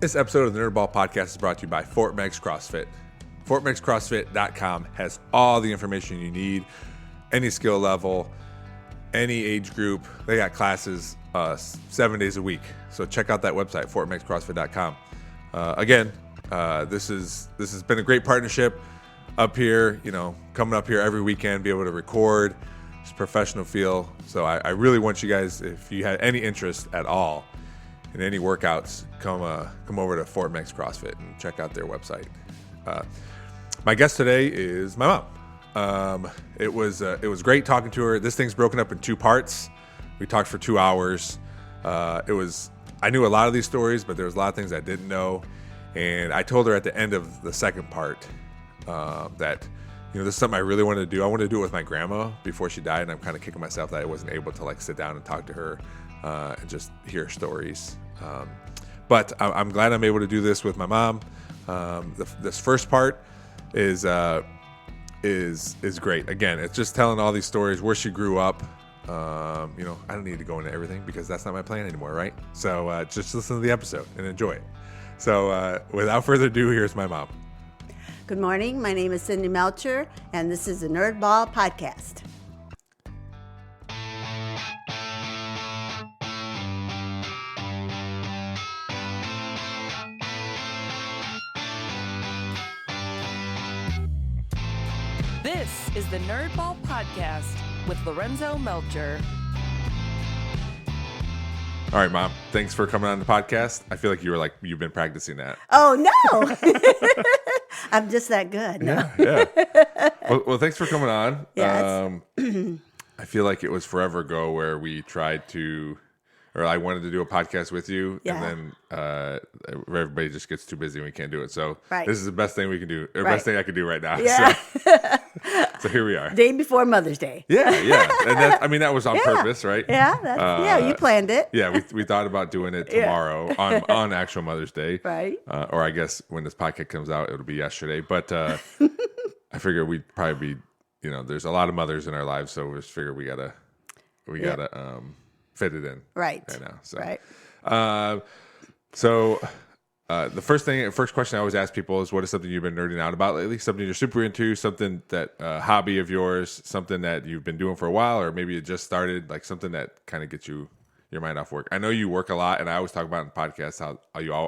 This episode of the Nerdball podcast is brought to you by Fort Meigs CrossFit. FortMeigsCrossFit.com has all the information you need, any skill level, any age group. They got classes 7 days a week. So check out that website, FortMeigsCrossFit.com. Again, this has been a great partnership up here, coming up here every weekend, be able to record, just professional feel. So I really want you guys, if you had any interest at all in any workouts, come over to Fort Meigs CrossFit and check out their website. My guest today is my mom. It was great talking to her. This thing's broken up in 2 parts. We talked for 2 hours. I knew a lot of these stories, but there was a lot of things I didn't know. And I told her at the end of the second part that this is something I really wanted to do. I wanted to do it with my grandma before she died, and I'm kind of kicking myself that I wasn't able to sit down and talk to her and just hear stories. But I'm glad I'm able to do this with my mom. This first part is great. Again, it's just telling all these stories, where she grew up. I don't need to go into everything because that's not my plan anymore, right? So just listen to the episode and enjoy it. So without further ado, here's my mom. Good morning. My name is Cindi Melchor, and this is the Nerdball podcast. This is the Nerdball podcast with Lorenzo Melchor. All right, Mom. Thanks for coming on the podcast. I feel like you've been practicing that. Oh, no. I'm just that good. No? Yeah. Well, thanks for coming on. Yes. I feel like it was forever ago where we tried to, or I wanted to do a podcast with you, Yeah. and then everybody just gets too busy and we can't do it. So Right. This is the best thing we can do, or Right. best thing I could do right now. Yeah. So here we are. Day before Mother's Day. Yeah. And that was on purpose, right? Yeah, you planned it. Yeah, we thought about doing it tomorrow on actual Mother's Day. Right. Or I guess when this podcast comes out, it'll be yesterday. But I figure we'd probably be, there's a lot of mothers in our lives, so we just figure we gotta fit it in Right now. So, right. The first question I always ask people is, what is something you've been nerding out about lately? Something you're super into, something that hobby of yours, something that you've been doing for a while, or maybe it just started, like something that kind of gets your mind off work. I know you work a lot, and I always talk about in podcasts how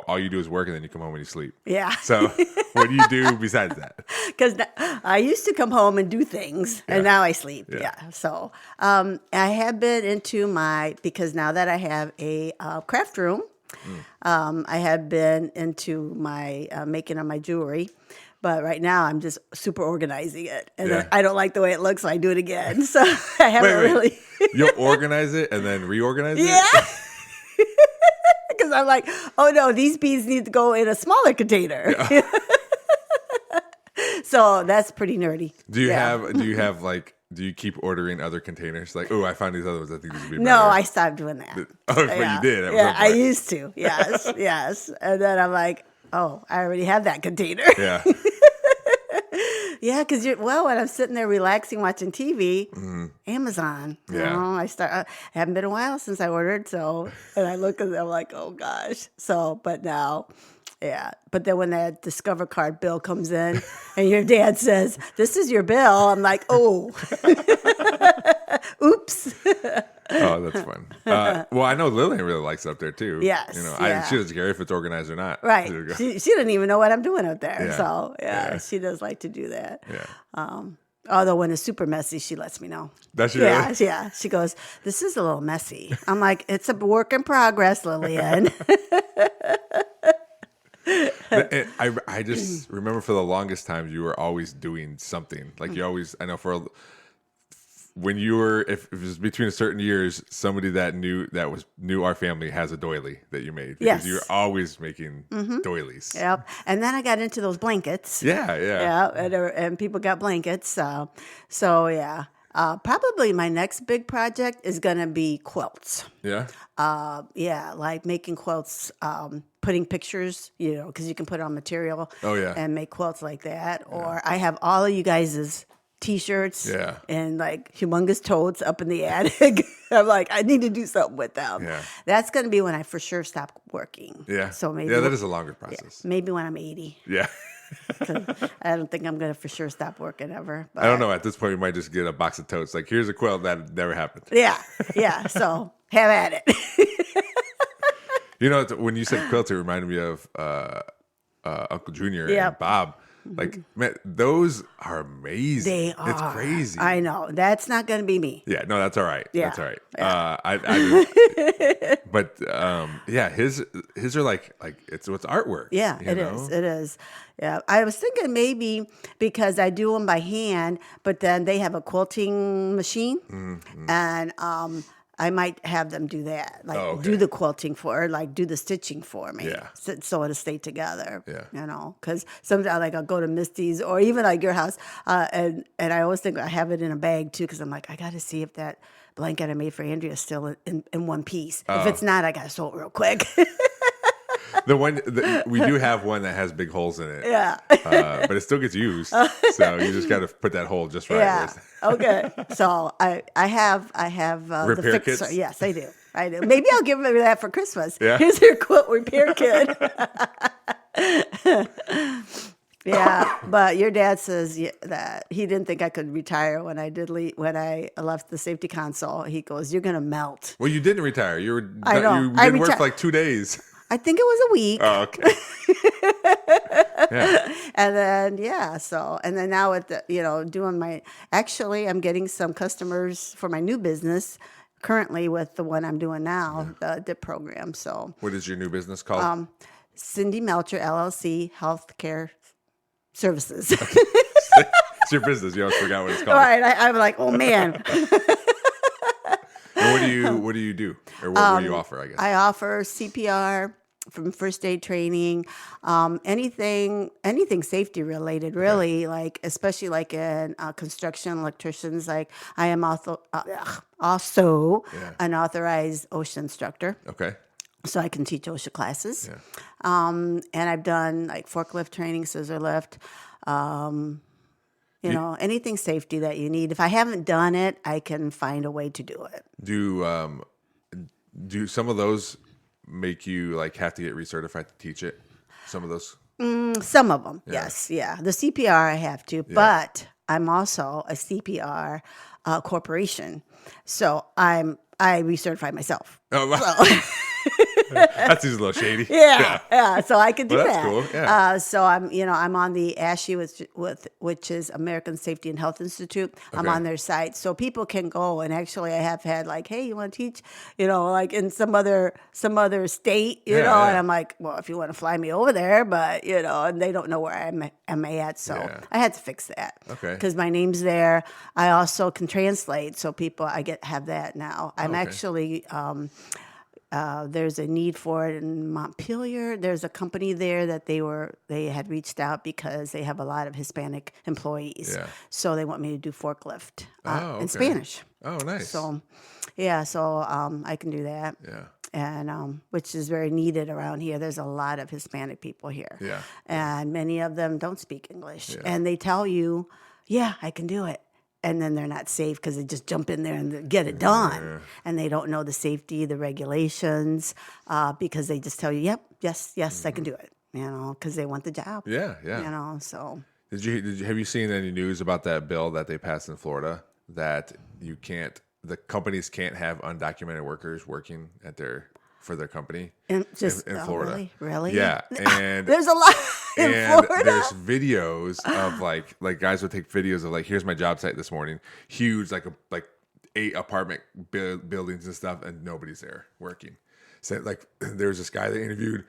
all you do is work, and then you come home and you sleep. Yeah. So what do you do besides that? Because I used to come home and do things, and now I sleep. Yeah. Yeah. So I have been into because now that I have a craft room, I have been into my making of my jewelry. But right now, I'm just super organizing it. And then I don't like the way it looks, so I do it again. So I haven't really. You'll organize it and then reorganize it? Yeah. Because I'm like, oh no, these beads need to go in a smaller container. Yeah. So that's pretty nerdy. Do you keep ordering other containers? Like, oh, I found these other ones. I think these would be better. No, I stopped doing that. Oh, but you did. Yeah, I used to. Yes, yes. And then I'm like, oh, I already have that container. Yeah. Yeah, because when I'm sitting there relaxing, watching TV, Amazon. I haven't been a while since I ordered, and I look and I'm like, oh gosh. But now, yeah. But then when that Discover card bill comes in, and your dad says, "This is your bill," I'm like, oh, oops. Oh, that's fun. Well, I know Lillian really likes it up there too. Yes. She doesn't care if it's organized or not. Right. She doesn't even know what I'm doing up there. Yeah. So she does like to do that. Yeah. Although when it's super messy, she lets me know. Does she really? Yeah. She goes, "This is a little messy." I'm like, "It's a work in progress, Lillian." I just remember for the longest time you were always doing something. Like you always, I know when you were, if it was between certain years, somebody that knew our family has a doily that you made. Because you're always making doilies. Yep. And then I got into those blankets. Yeah. Yeah. And people got blankets. So yeah. Probably my next big project is going to be quilts. Yeah. Like making quilts, putting pictures, because you can put on material. Oh, yeah. And make quilts like that. Yeah. Or I have all of you guys' T-shirts Yeah. and like humongous totes up in the attic. I'm like, I need to do something with them. Yeah. That's going to be when I for sure stop working. Yeah. So maybe that is a longer process. maybe when I'm 80. Yeah. 'Cause I don't think I'm going to for sure stop working ever. But I don't know. At this point, we might just get a box of totes. Like, here's a quilt that never happened. Yeah. So have at it. You know, when you said quilt, it reminded me of Uncle Junior and Bob. Like, man, those are amazing. They are. It's crazy. I know. That's not going to be me. Yeah, no, that's all right. Yeah. That's all right. Yeah. But yeah, his are like it's artwork. Yeah, you know? is. It is. Yeah, I was thinking maybe because I do them by hand, but then they have a quilting machine, and I might have them do that, like do the quilting do the stitching for me, so it'll stay together. Yeah. You know, because sometimes like I'll go to Misty's or even like your house, and I always think I have it in a bag too, because I'm like, I got to see if that blanket I made for Andrea is still in one piece. If it's not, I got to sew it real quick. We do have one that has big holes in it. Yeah. But it still gets used. So you just got to put that hole just right. Yeah. Okay. So I have Repair the kits? fixer. Yes, I do. Maybe I'll give her that for Christmas. Yeah. Here's your quilt repair kit. Yeah, but your dad says that he didn't think I could retire when I left the safety console. He goes, "You're gonna melt." Well, you didn't retire. You were. I know. You didn't work for like 2 days. I think it was a week. Oh, okay. Yeah. And then and then now with actually I'm getting some customers for my new business currently with the one I'm doing now, the DIP program. So What is your new business called? Cindi Melchor LLC Healthcare Services. It's your business. You almost forgot what it's called. All right, I'm like, oh man. And what do you do, or what do you offer? I guess I offer CPR, from first aid training, anything safety related, really, like especially like in construction, electricians. Like I am also an authorized OSHA instructor. Okay. So I can teach OSHA classes. Yeah. And I've done like forklift training, scissor lift, anything safety that you need. If I haven't done it, I can find a way to do it. Do some of those make you like have to get recertified to teach it? Some of those? Some of them, yes. Yeah. The CPR I have to, but I'm also a CPR corporation. So I recertify myself. Oh, wow. That seems a little shady. Yeah. So I could do that's that. Cool. Yeah. So I'm on the ASHI, which is American Safety and Health Institute. I'm on their site, so people can go. And actually, I have had like, hey, you want to teach? Like in some other state, you know. And I'm like, well, if you want to fly me over there, but and they don't know where I'm at, so I had to fix that. Okay. Because my name's there. I also can translate, so people have that now. I'm actually. There's a need for it in Montpelier. There's a company there that they had reached out because they have a lot of Hispanic employees. Yeah. So they want me to do forklift in Okay. Spanish. Oh, nice. So, I can do that. Yeah. And which is very needed around here. There's a lot of Hispanic people here. Yeah. And many of them don't speak English. Yeah. And they tell you, yeah, I can do it. And then they're not safe because they just jump in there and get it done. And they don't know the safety, the regulations, because they just tell you, yep, yes, I can do it, because they want the job. Yeah. So. Have you seen any news about that bill that they passed in Florida that the companies can't have undocumented workers working for their company in Florida? Really? Yeah. And there's a lot in Florida. There's videos of like guys would take videos of like, here's my job site this morning, huge like 8 apartment buildings and stuff, and nobody's there working. So like there's this guy they interviewed,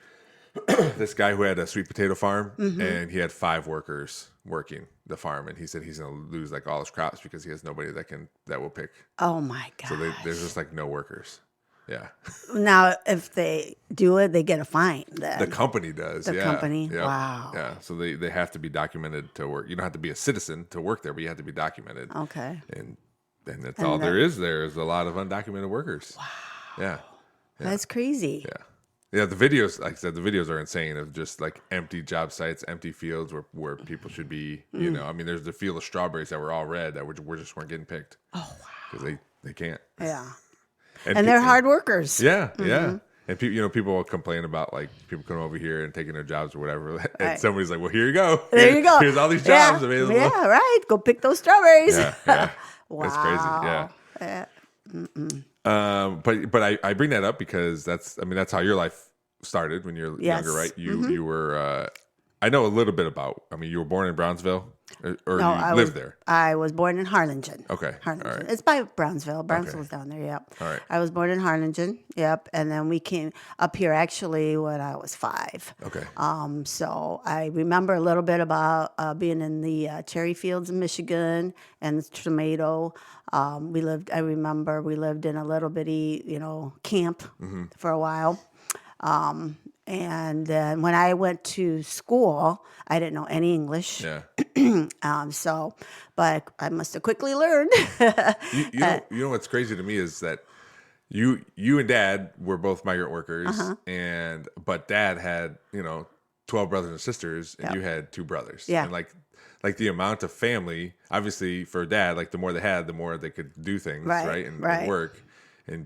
this guy who had a sweet potato farm, and he had 5 workers working the farm, and he said he's going to lose like all his crops because he has nobody that will pick. Oh my God! So there's just like no workers. Yeah. Now, if they do it, they get a fine. Then the company does. The company. Yep. Wow. Yeah. So they have to be documented to work. You don't have to be a citizen to work there, but you have to be documented. Okay. And that's all there is. There's a lot of undocumented workers. Wow. Yeah. That's crazy. Yeah. Yeah, the videos, like I said, the videos are insane of just like empty job sites, empty fields where people should be. You know, I mean, there's the field of strawberries that were all red that we're just weren't getting picked. Oh, wow. Because they can't. Yeah. And they're hard workers. Yeah, yeah. And people will complain about like people coming over here and taking their jobs or whatever. And somebody's like, "Well, here you go. There you go. Here's all these jobs available." Yeah, right. Go pick those strawberries. Yeah. Wow. That's crazy. Yeah. But I bring that up because that's how your life started when you're younger, right? You were I know a little bit about. I mean, you were born in Brownsville, or No, you lived there. I was born in Harlingen. Okay. Harlingen. All right. It's by Brownsville. Brownsville's down there, yep. All right. I was born in Harlingen, yep. And then we came up here actually when I was 5. Okay. So I remember a little bit about being in the cherry fields in Michigan and the tomato. I remember we lived in a little bitty, camp for a while. And then when I went to school, I didn't know any English. Yeah. But I must have quickly learned. You know what's crazy to me is that you and Dad were both migrant workers, but Dad had 12 brothers and sisters, and you had 2 brothers. Yeah. And like the amount of family, obviously for Dad, like the more they had, the more they could do things, right? And work.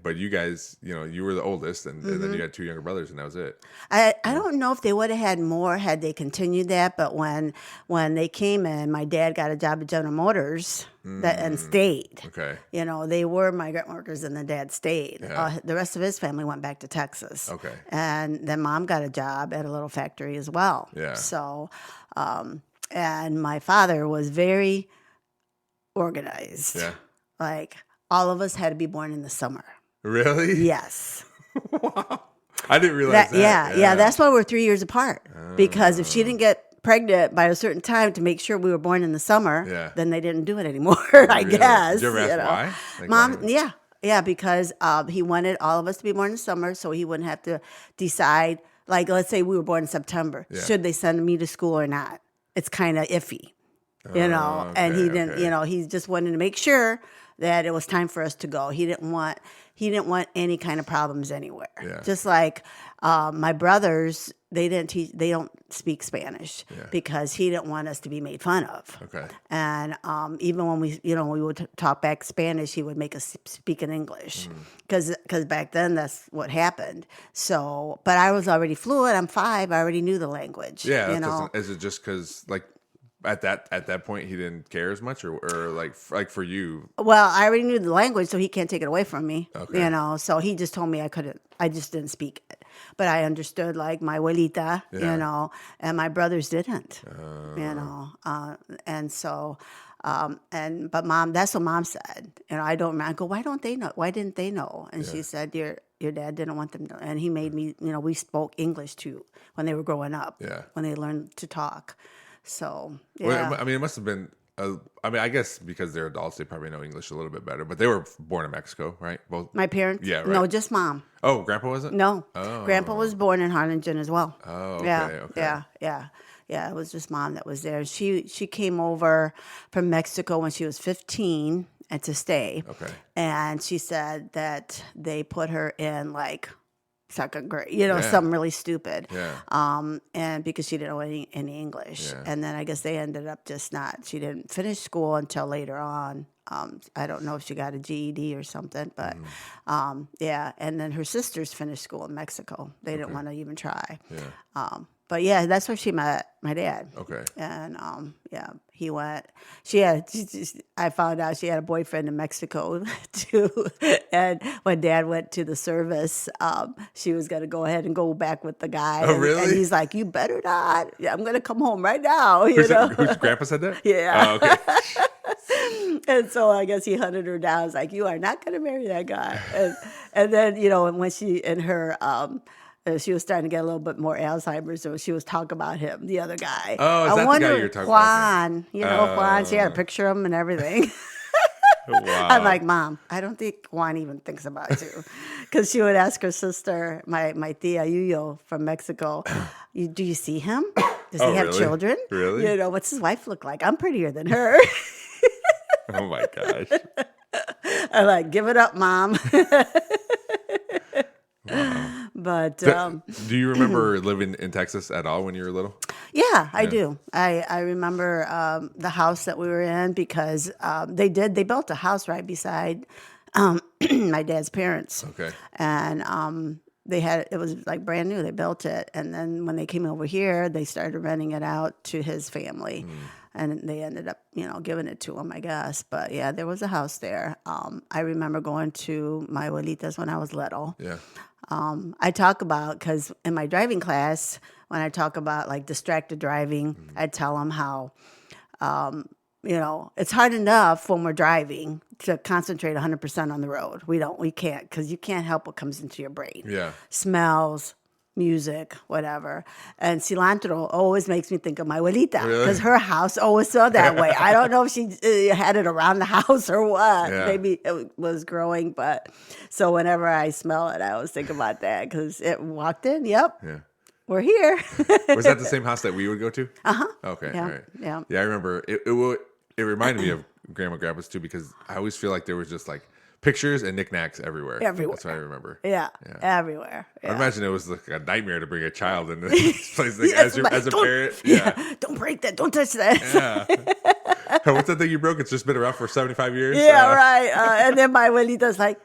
But you guys, you were the oldest, and then you had 2 younger brothers, and that was it. I don't know if they would have had more had they continued that, but when they came in, my dad got a job at General Motors and stayed. Okay. They were migrant workers, and the dad stayed. Yeah. The rest of his family went back to Texas. Okay. And then Mom got a job at a little factory as well. Yeah. So, and my father was very organized. Yeah. Like, all of us had to be born in the summer. Really? Yes. Wow. I didn't realize that. Yeah. That's why we're 3 years apart. Because if she didn't get pregnant by a certain time to make sure we were born in the summer, then they didn't do it anymore, I guess. Did you ever ask why? Like, Mom, why? Yeah, because he wanted all of us to be born in the summer so he wouldn't have to decide, like, let's say we were born in September. Yeah. Should they send me to school or not? It's kind of iffy, and he didn't, he just wanted to make sure that it was time for us to go. He didn't want any kind of problems anywhere. Yeah. Just like my brothers, they don't speak Spanish because he didn't want us to be made fun of. Okay. And even when we would talk back Spanish, he would make us speak in English because back then that's what happened. So, but I was already fluent. I'm 5. I already knew the language. Yeah. Is it just because like at that point he didn't care as much, or like for you? Well, I already knew the language, so he can't take it away from me. Okay. So he just told me I couldn't. I just didn't speak it, but I understood like my abuelita, and my brothers didn't, and so. But Mom, that's what Mom said. I don't. I go, why don't they know? Why didn't they know? And she said, your dad didn't want them to. And he made me. We spoke English too when they were growing up. Yeah. When they learned to talk. So yeah. Well, I mean, it must have been. I guess because they're adults, they probably know English a little bit better. But they were born in Mexico, right? Both. My parents? Yeah, right. No, just Mom. Oh, Grandpa wasn't? No. Oh. Grandpa was born in Harlingen as well. Oh, okay. Yeah. It was just Mom that was there. She came over from Mexico when she was 15 and to stay. Okay. And she said that they put her in like second grade, something really stupid. Yeah. And because she didn't know any English. Yeah. And then I guess they ended up she didn't finish school until later on. I don't know if she got a GED or something, but and then her sisters finished school in Mexico. They didn't want to even try. Yeah. But yeah, that's where she met my dad. Okay. And he went. I found out she had a boyfriend in Mexico too. And when Dad went to the service, she was gonna go ahead and go back with the guy. Oh, really? And he's like, "You better not. Yeah, I'm gonna come home right now." Who's Grandpa said that? Yeah. Oh, okay. And so I guess he hunted her down. He's like, "You are not gonna marry that guy." And then when she and her. She was starting to get a little bit more Alzheimer's, so she was talking about him, the other guy. Oh, is that the guy you're talking Juan, about? Juan. She had a picture of him and everything. Wow. I'm like, Mom, I don't think Juan even thinks about you. Because she would ask her sister, my tia Yuyo from Mexico, do you see him? Does he have really? children? Really? What's his wife look like? I'm prettier than her. Oh, my gosh. I'm like, give it up, Mom. Wow. But Do you remember living in Texas at all when you were little? yeah, I do. I remember the house that we were in because they built a house right beside my dad's parents. Okay. And it was like brand new. They built it. And then when they came over here, they started renting it out to his family. And they ended up, giving it to him, I guess. But yeah, there was a house there. I remember going to my abuelita's when I was little. Yeah. I talk about, because in my driving class, when I talk about like distracted driving, I tell them how, it's hard enough when we're driving to concentrate 100% on the road. We can't, because you can't help what comes into your brain. Yeah. Smells, music, whatever. And cilantro always makes me think of my abuelita, Really? because her house always saw that way. I don't know if she had it around the house or what. Yeah. Maybe it was growing, but so whenever I smell it, I always think about that, because it walked in. Yep. Yeah. We're here. Was that the same house that we would go to? Uh-huh. Okay. Yeah. All right. Yeah. Yeah, I remember it reminded me of Grandma Grandpa's too, because I always feel like there was just like pictures and knickknacks everywhere. Everywhere. That's what I remember. Yeah. Everywhere. I Yeah. imagine it was like a nightmare to bring a child into this place like, Yes, as a don't- parent. Yeah. Don't break that. Don't touch that. Yeah. What's that thing you broke? It's just been around for 75 years? Yeah, right. And then my abuelita's like,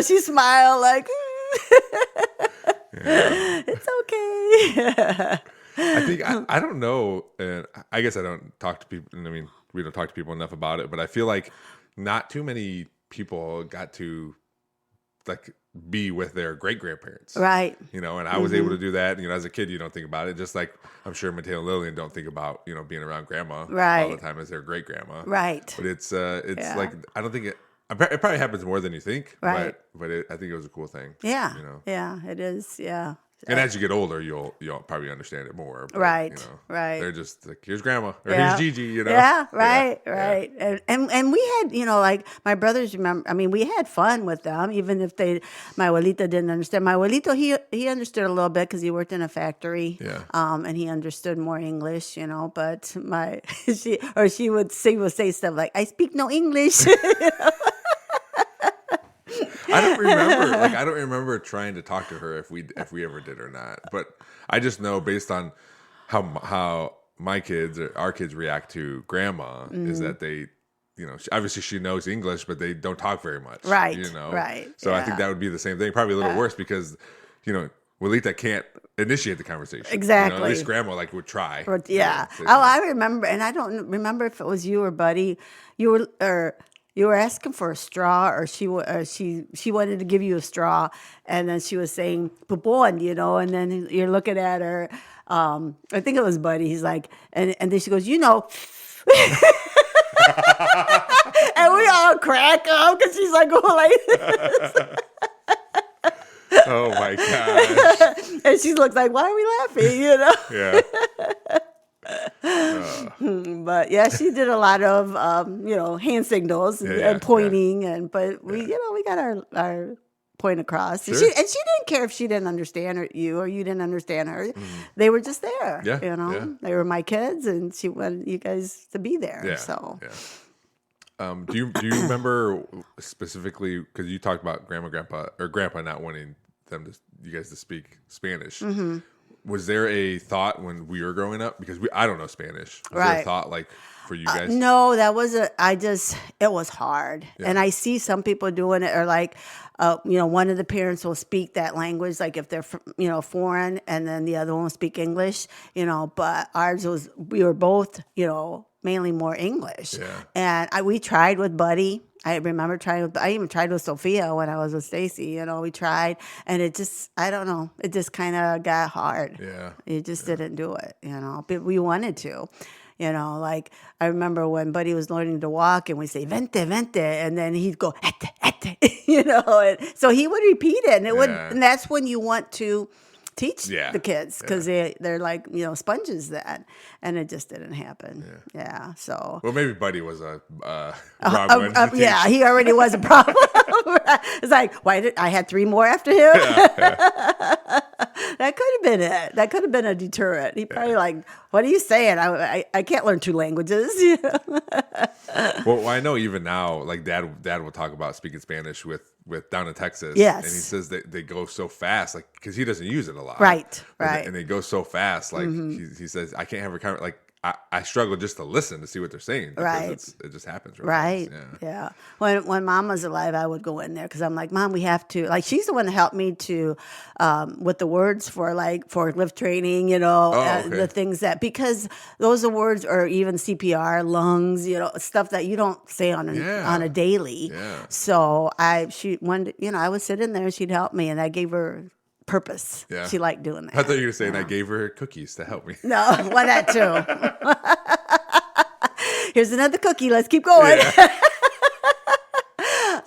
she smiled like, it's okay. I think, I don't know, and I guess I don't talk to people, I mean, we don't talk to people enough about it, but I feel like not too many people got to like be with their great grandparents. Right. And I was able to do that. As a kid, you don't think about it. Just like I'm sure Mateo and Lillian don't think about, being around grandma all Right. the time as their great grandma. Right. But it's Yeah. like, I don't think it probably happens more than you think. Right. But I think it was a cool thing. Yeah. Yeah, it is. Yeah. And as you get older, you'll probably understand it more. But, Right, right. They're just like, here's grandma or Yeah. here's Gigi, Yeah, right, Yeah. right. And we had, like my brothers remember, I mean, we had fun with them, even if my abuelita didn't understand. My abuelito, he understood a little bit because he worked in a factory. Yeah. And he understood more English, but she would say stuff like, I speak no English. I don't remember trying to talk to her if we ever did or not. But I just know based on how my kids or our kids react to grandma is that they, obviously she knows English, but they don't talk very much. Right, You right, So I yeah. think that would be the same thing, probably a little worse because, Walita can't initiate the conversation. Exactly. At least grandma would try. Yeah. Say Oh, I remember, and I don't remember if it was you or Buddy. You were asking for a straw, or she wanted to give you a straw, and then she was saying "pupon," and then you're looking at her. I think it was Buddy. He's like, and then she goes, and we all crack up because she's like, going like this. Oh my gosh. And she looks like, why are we laughing? Yeah. But yeah, she did a lot of hand signals and pointing, but we got our point across. Sure. And she didn't care if she didn't understand you or you didn't understand her. They were just there. Yeah, They were my kids, and she wanted you guys to be there. Yeah. So Do you remember specifically, because you talked about grandpa not wanting you guys to speak Spanish? Mm-hmm. Was there a thought when we were growing up, because I don't know Spanish? Was there a thought like for you guys? no, it was hard. Yeah. And I see some people doing it, or like, one of the parents will speak that language, like if they're, foreign, and then the other one will speak English, but we were both, mainly more English. Yeah. And we tried with Buddy. I remember I even tried with Sophia when I was with Stacy. We tried, and it just, I don't know, it just kind of got hard. Yeah. It just didn't do it, but we wanted to. Like I remember when Buddy was learning to walk, and we say "vente, vente," and then he'd go "ete, ete," and so he would repeat it, and and that's when you want to teach the kids, because they're like sponges then, and it just didn't happen. Yeah. So Well, maybe Buddy was a Rob one to teach. yeah, he already was a problem. It's like, why did I had 3 more after him? That could have been it. That could have been a deterrent. He probably like, what are you saying? I can't learn 2 languages. Well, I know even now, like dad will talk about speaking Spanish with with down in Texas. Yes. And he says that they go so fast, like, because he doesn't use it a lot. Right. And they go so fast. Like, he says, I can't have a conversation. Like, I struggle just to listen to see what they're saying. Because it just happens. Real Right. fast. Yeah. When Mom was alive, I would go in there because I'm like, Mom, we have to. Like, she's the one that helped me to with the words for like forklift training. The things that, because those are words, or even CPR, lungs. Stuff that you don't say on a daily. Yeah. So I would sit in there and she'd help me, and I gave her purpose. Yeah. She liked doing that. I thought you were saying I gave her cookies to help me. No, well, that too. Here's another cookie. Let's keep going. Yeah.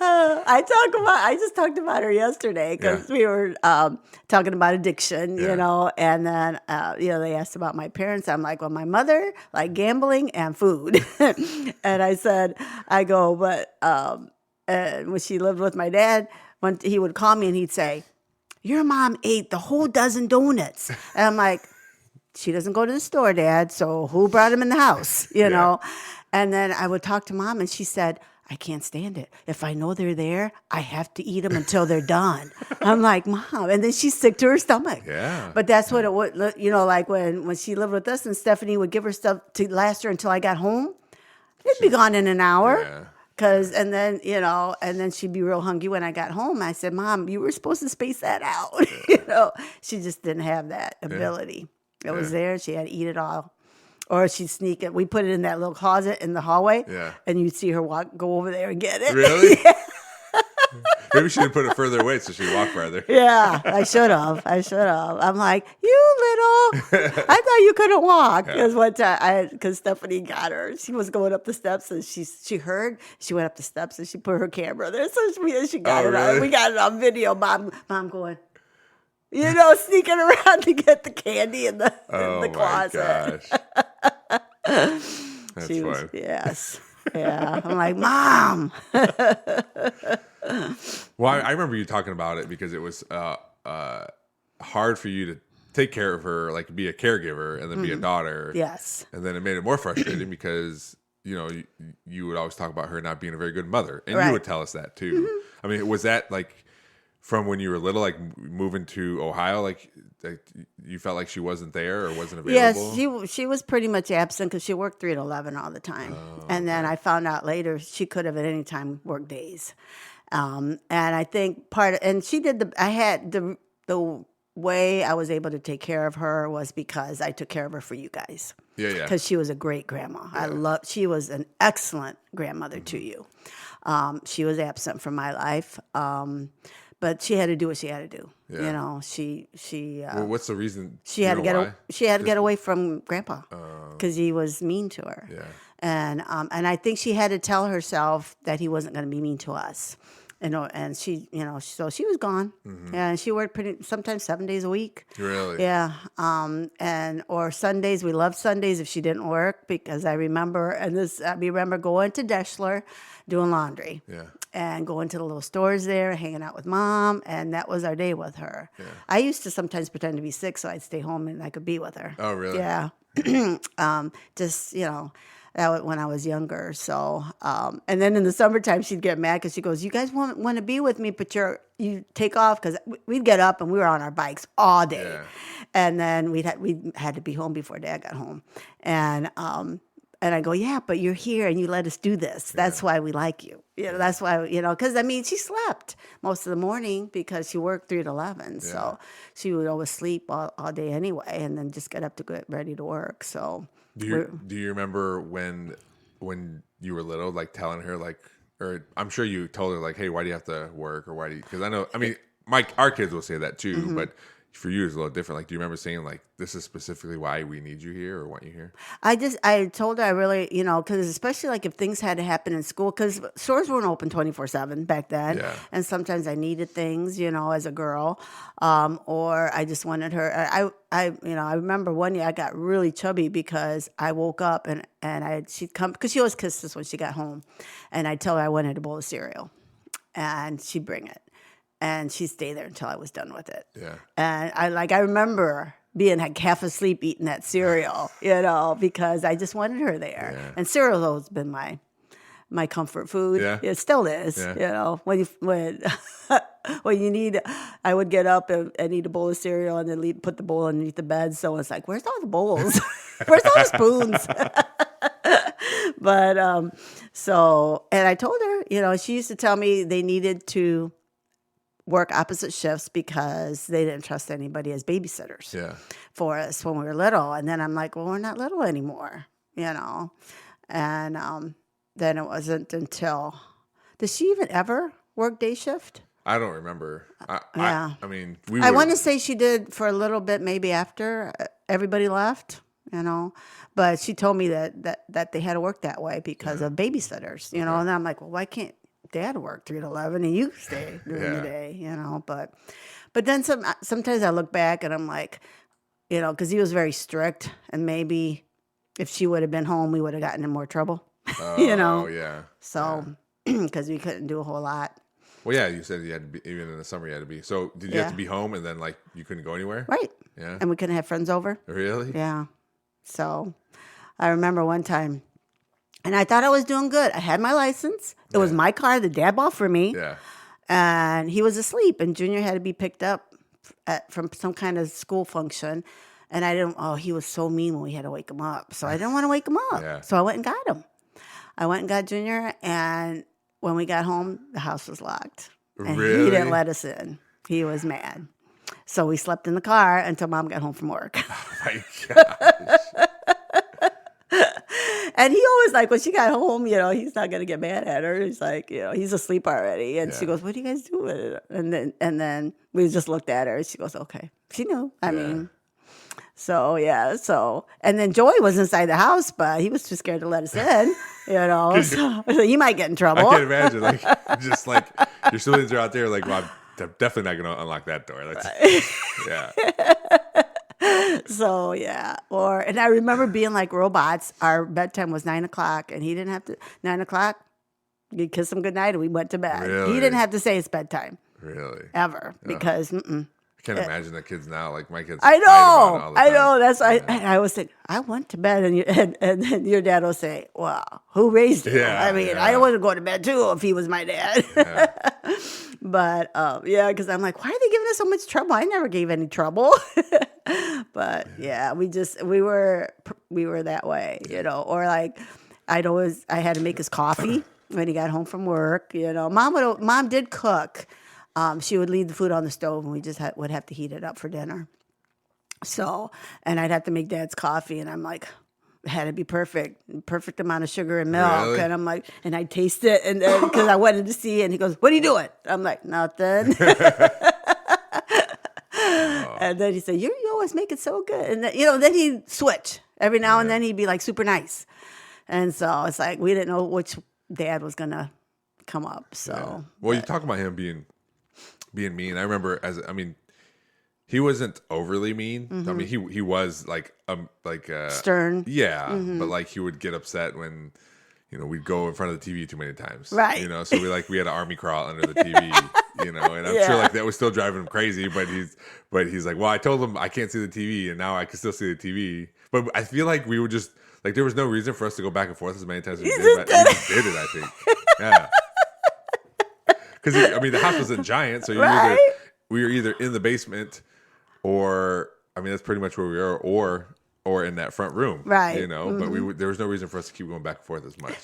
I just talked about her yesterday because we were talking about addiction, and then, they asked about my parents. I'm like, well, my mother liked gambling and food. And when she lived with my dad, when he would call me and he'd say, your mom ate the whole dozen donuts. And I'm like, she doesn't go to the store, Dad, so who brought them in the house, know? And then I would talk to Mom, and she said, I can't stand it. If I know they're there, I have to eat them until they're done. I'm like, Mom. And then she's sick to her stomach. Yeah. But that's what it would, like when she lived with us and Stephanie would give her stuff to last her until I got home, it'd be gone in an hour. Yeah. And then she'd be real hungry when I got home. I said, Mom, you were supposed to space that out. She just didn't have that ability. It was there. She had to eat it all. Or she'd sneak it. We put it in that little closet in the hallway. Yeah. And you'd see her go over there and get it. Really? Yeah. Maybe she didn't put it further away so she'd walk farther. Yeah, I should have. I'm like, you little. I thought you couldn't walk. Because one time, because Stephanie got her. She was going up the steps and she heard. She went up the steps and she put her camera there. So she got it on. We got it on video. Mom going, sneaking around to get the candy in the closet. Oh, my gosh. That's fun. Yes. Yeah. I'm like, Mom. Well, I remember you talking about it because it was hard for you to take care of her, like be a caregiver and then be a daughter. Yes. And then it made it more frustrating because, you would always talk about her not being a very good mother. And you would tell us that too. I mean, was that like from when you were little, like moving to Ohio, like you felt like she wasn't there or wasn't available? Yes, she was pretty much absent because she worked 3 to 11 all the time. And then I found out later she could have at any time worked days. And I think she did the way I was able to take care of her was because I took care of her for you guys. Yeah. Because she was a great grandma. Yeah. She was an excellent grandmother to you. She was absent from my life. But she had to do what she had to do. Yeah. She. Well, what's the reason? She had to get. She had to get away from Grandpa because he was mean to her. Yeah. And I think she had to tell herself that he wasn't going to be mean to us. And she, so she was gone. Mm-hmm. And she worked sometimes 7 days a week. Really? Yeah. Or Sundays. We loved Sundays if she didn't work because I remember going to Deschler doing laundry. Yeah. And going to the little stores there, hanging out with Mom, and that was our day with her. Yeah. I used to sometimes pretend to be sick so I'd stay home and I could be with her. Oh, really? Yeah. That was when I was younger. So, and then in the summertime, she'd get mad because she goes, "You guys want to be with me, but you take off," because we'd get up and we were on our bikes all day, and then we had to be home before Dad got home, and I go, "Yeah, but you're here and you let us do this. That's why we like you. That's why because she slept most of the morning because she worked 3 to 11, so she would always sleep all day anyway, and then just get up to get ready to work. So." Do you remember when you were little, like telling her or I'm sure you told her like, hey, why do you have to work, or why do you? Because I mean, our kids will say that too, mm-hmm. but for you it's a little different. Like, do you remember saying like, this is specifically why we need you here or want you here? I told her I really, because especially like if things had to happen in school, because stores weren't open 24/7 back then, and sometimes I needed things, as a girl, or I just wanted her. I remember one year I got really chubby because I woke up and she'd come because she always kissed us when she got home, and I'd tell her I wanted a bowl of cereal, and she'd bring it. And she'd stay there until I was done with it. Yeah. And I remember being like half asleep eating that cereal, because I just wanted her there. Yeah. And cereal's always been my comfort food. Yeah. It still is. Yeah. You know, when when you need, I would get up and eat a bowl of cereal and then put the bowl underneath the bed. So it's like, where's all the bowls? Where's all the spoons? But so, and I told her, you know, she used to tell me they needed to work opposite shifts because they didn't trust anybody as babysitters for us when we were little. And then I'm like, well, we're not little anymore, you know. And then it wasn't until, did she even ever work day shift? I don't remember. Yeah. I mean, I want to say she did for a little bit, maybe after everybody left, you know. But she told me that they had to work that way because of babysitters, you know. And I'm like, well, why can't Dad work 3 to 11 and you stay during the day, you know? But then sometimes I look back and I'm like, you know, because he was very strict, and maybe if she would have been home, we would have gotten in more trouble, you know? Oh, yeah. So, because we couldn't do a whole lot. Well, yeah, you said you had to be, even in the summer you had to be. So did you have to be home and then like you couldn't go anywhere? Right. Yeah. And we couldn't have friends over. Really? Yeah. So I remember one time, and I thought I was doing good. I had my license. It was my car that Dad bought for me. Yeah. And he was asleep, and Junior had to be picked up from some kind of school function. And he was so mean when we had to wake him up. So I didn't want to wake him up. Yeah. So I went and got him. I went and got Junior, and when we got home, the house was locked. And Really? he didn't let us in. He was mad. So we slept in the car until Mom got home from work. Oh my gosh. And he always, like, when she got home, you know, he's not going to get mad at her. He's like, you know, he's asleep already. And she goes, what do you guys do with it? And then we just looked at her, and she goes, okay. She knew. I mean, so, yeah. So, and then Joey was inside the house, but he was too scared to let us in, you know. So he might get in trouble. I can't imagine. Like, just like your siblings are out there, like, well, I'm definitely not going to unlock that door. That's, yeah. So, yeah. And I remember being like robots. Our bedtime was 9 o'clock, and he didn't have to, 9 o'clock, you'd kiss him goodnight, and we went to bed. Really? He didn't have to say it's bedtime. Really? Ever. Because, I can't imagine the kids now. Like my kids. I fight about it all know. the I time. know. That's why I always think, I went to bed, and then your dad will say, well, who raised you? Yeah, I mean, I would go to bed too if he was my dad. Yeah. But, because I'm like, why are they giving us so much trouble? I never gave any trouble. But, we were that way, you know. Or like, I had to make his coffee when he got home from work, you know. Mom did cook. She would leave the food on the stove, and we just would have to heat it up for dinner. So, and I'd have to make Dad's coffee, and I'm like, it had to be perfect amount of sugar and milk. Really? And I'm like, and I taste it, and then because I wanted to see it, and he goes, "What are you doing?" I'm like, "Nothing." And then he said, "You always make it so good." And then, then he'd switch every now and then. He'd be like super nice, and so it's like we didn't know which Dad was gonna come up. So, well, you talk about him being mean. I remember he wasn't overly mean. Mm-hmm. I mean, he was like stern. Yeah, but like he would get upset when we'd go in front of the TV too many times. Right. So we had to army crawl under the TV. And I'm sure like that was still driving him crazy. But he's like, well, I told him I can't see the TV, and now I can still see the TV. But I feel like we would just like there was no reason for us to go back and forth as many times as we did. But we just did it, I think. Yeah. Because the house wasn't giant, so we were either in the basement, or that's pretty much where we are, or in that front room, right? But there was no reason for us to keep going back and forth as much.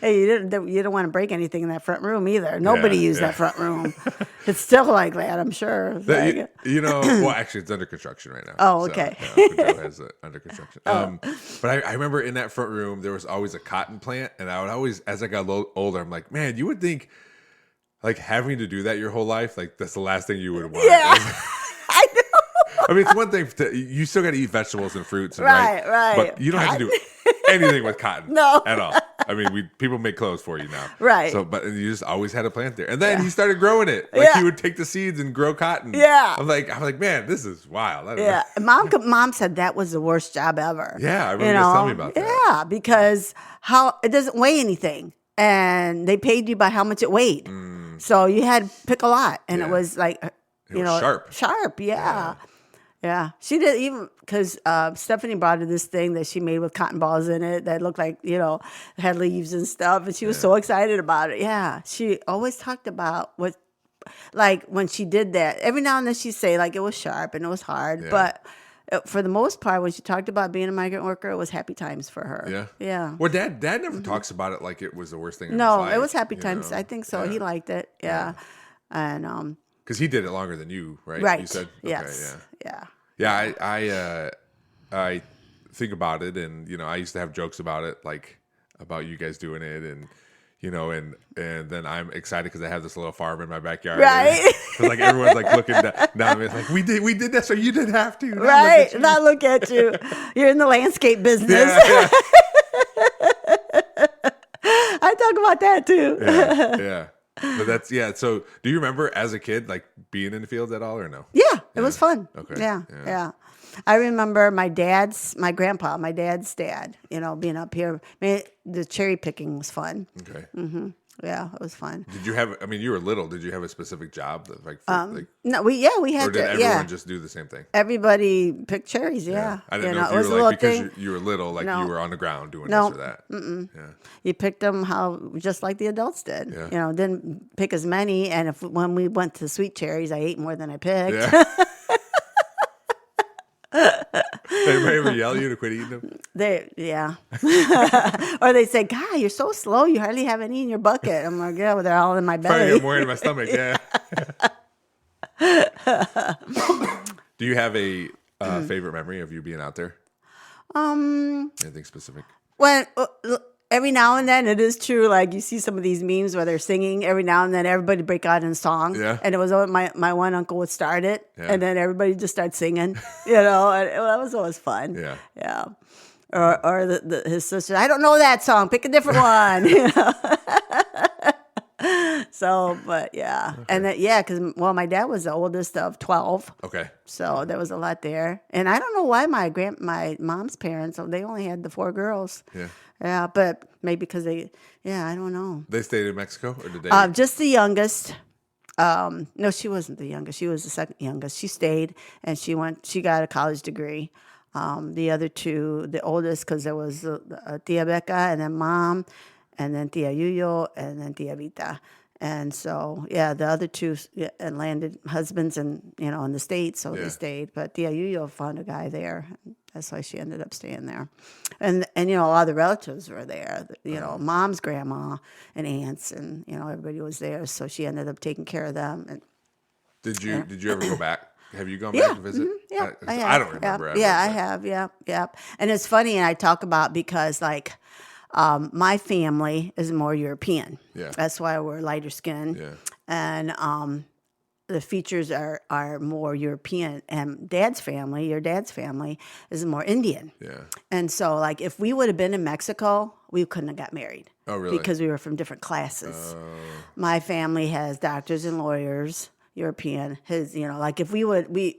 Hey, you didn't want to break anything in that front room either. Nobody used that front room. It's still like that, I'm sure. Well, actually, it's under construction right now. Oh, okay. It has under construction. But I remember in that front room, there was always a cotton plant, and I would always, as I got a little older, I'm like, man, you would think, like, having to do that your whole life, like, that's the last thing you would want. Yeah, I know. It's one thing you still got to eat vegetables and fruits, and, right. But you don't have to do anything with cotton, no, at all. People make clothes for you now, right? So, but you just always had a plant there, and then he started growing it. Like he would take the seeds and grow cotton. Yeah, I'm like, man, this is wild. I don't know. Mom said that was the worst job ever. Yeah, I remember you telling me about that. Yeah, because it doesn't weigh anything, and they paid you by how much it weighed. So you had to pick a lot, and it was like, sharp. Yeah. Yeah, she did, even because Stephanie brought her this thing that she made with cotton balls in it that looked like, had leaves and stuff. And she was so excited about it. Yeah, she always talked about like when she did that, every now and then she'd say like it was sharp and it was hard. Yeah. But for the most part, when she talked about being a migrant worker, it was happy times for her. Yeah. Yeah. Well, Dad never talks about it like it was the worst thing in No, his life. it was happy times. I think so. Yeah. He liked it. Yeah. And Because he did it longer than you, right? right. You said? Yes. Okay, Yeah. Yeah, I think about it, and I used to have jokes about it, like about you guys doing it, and and then I'm excited because I have this little farm in my backyard, Right. And, like everyone's like looking down, it's like we did that, so you didn't have to, Right. Not look at you. You're in the landscape business. Yeah. I talk about that too. Yeah. But that's So, do you remember as a kid like being in the fields at all, or no? Yeah, it was fun. Okay. Yeah. I remember my dad's dad, being up here. The cherry picking was fun. Okay. Yeah, it was fun. Did you have? I mean, you were little. Did you have a specific job that, like No, we had or did to. everyone just do the same thing? Everybody picked cherries. Yeah, I didn't know if it was you a were like little because thing. you were little, like No. you were on the ground doing No. this or that. Yeah. You picked them just like the adults did. Yeah. Didn't pick as many. And when we went to sweet cherries, I ate more than I picked. Yeah. Anybody ever yell at you to quit eating them? Or they say, "God, you're so slow. You hardly have any in your bucket." I'm like, "Yeah, well, they're all in my Trying to belly." get more into my stomach. Yeah. Do you have a favorite memory of you being out there? Anything specific? When every now and then it is true, like you see some of these memes where they're singing. Every now and then everybody break out in song. Yeah. And it was my one uncle would start it, Yeah. and then everybody just starts singing. And that was always fun. Yeah. Yeah. Or his sister, I don't know that song. Pick a different one. So, but yeah, Okay. and because my dad was the oldest of 12. Okay. So there was a lot there, and I don't know why my mom's parents, they only had the 4 girls. Yeah. Yeah, but maybe because I don't know. They stayed in Mexico, or did they? Just the youngest. No, she wasn't the youngest. She was the second youngest. She stayed, and she got a college degree. The other 2, the oldest, because there was Tia Becca, and then Mom, and then Tia Yuyo, and then Tia Vita. And so, the other 2 landed husbands in the States, so they stayed. But Tia Yuyo found a guy there. That's why she ended up staying there. And a lot of the relatives were there. Mom's grandma and aunts, and everybody was there. So she ended up taking care of them. And Did you ever go back? Have you gone back to visit? Yeah, I have. I don't remember. I have. Yeah. And it's funny, and I talk about because my family is more European. Yeah. That's why we're lighter skinned. Yeah. And the features are more European. And your dad's family, is more Indian. Yeah. And so, if we would have been in Mexico, we couldn't have got married. Oh, really? Because we were from different classes. Oh. My family has doctors and lawyers. European, if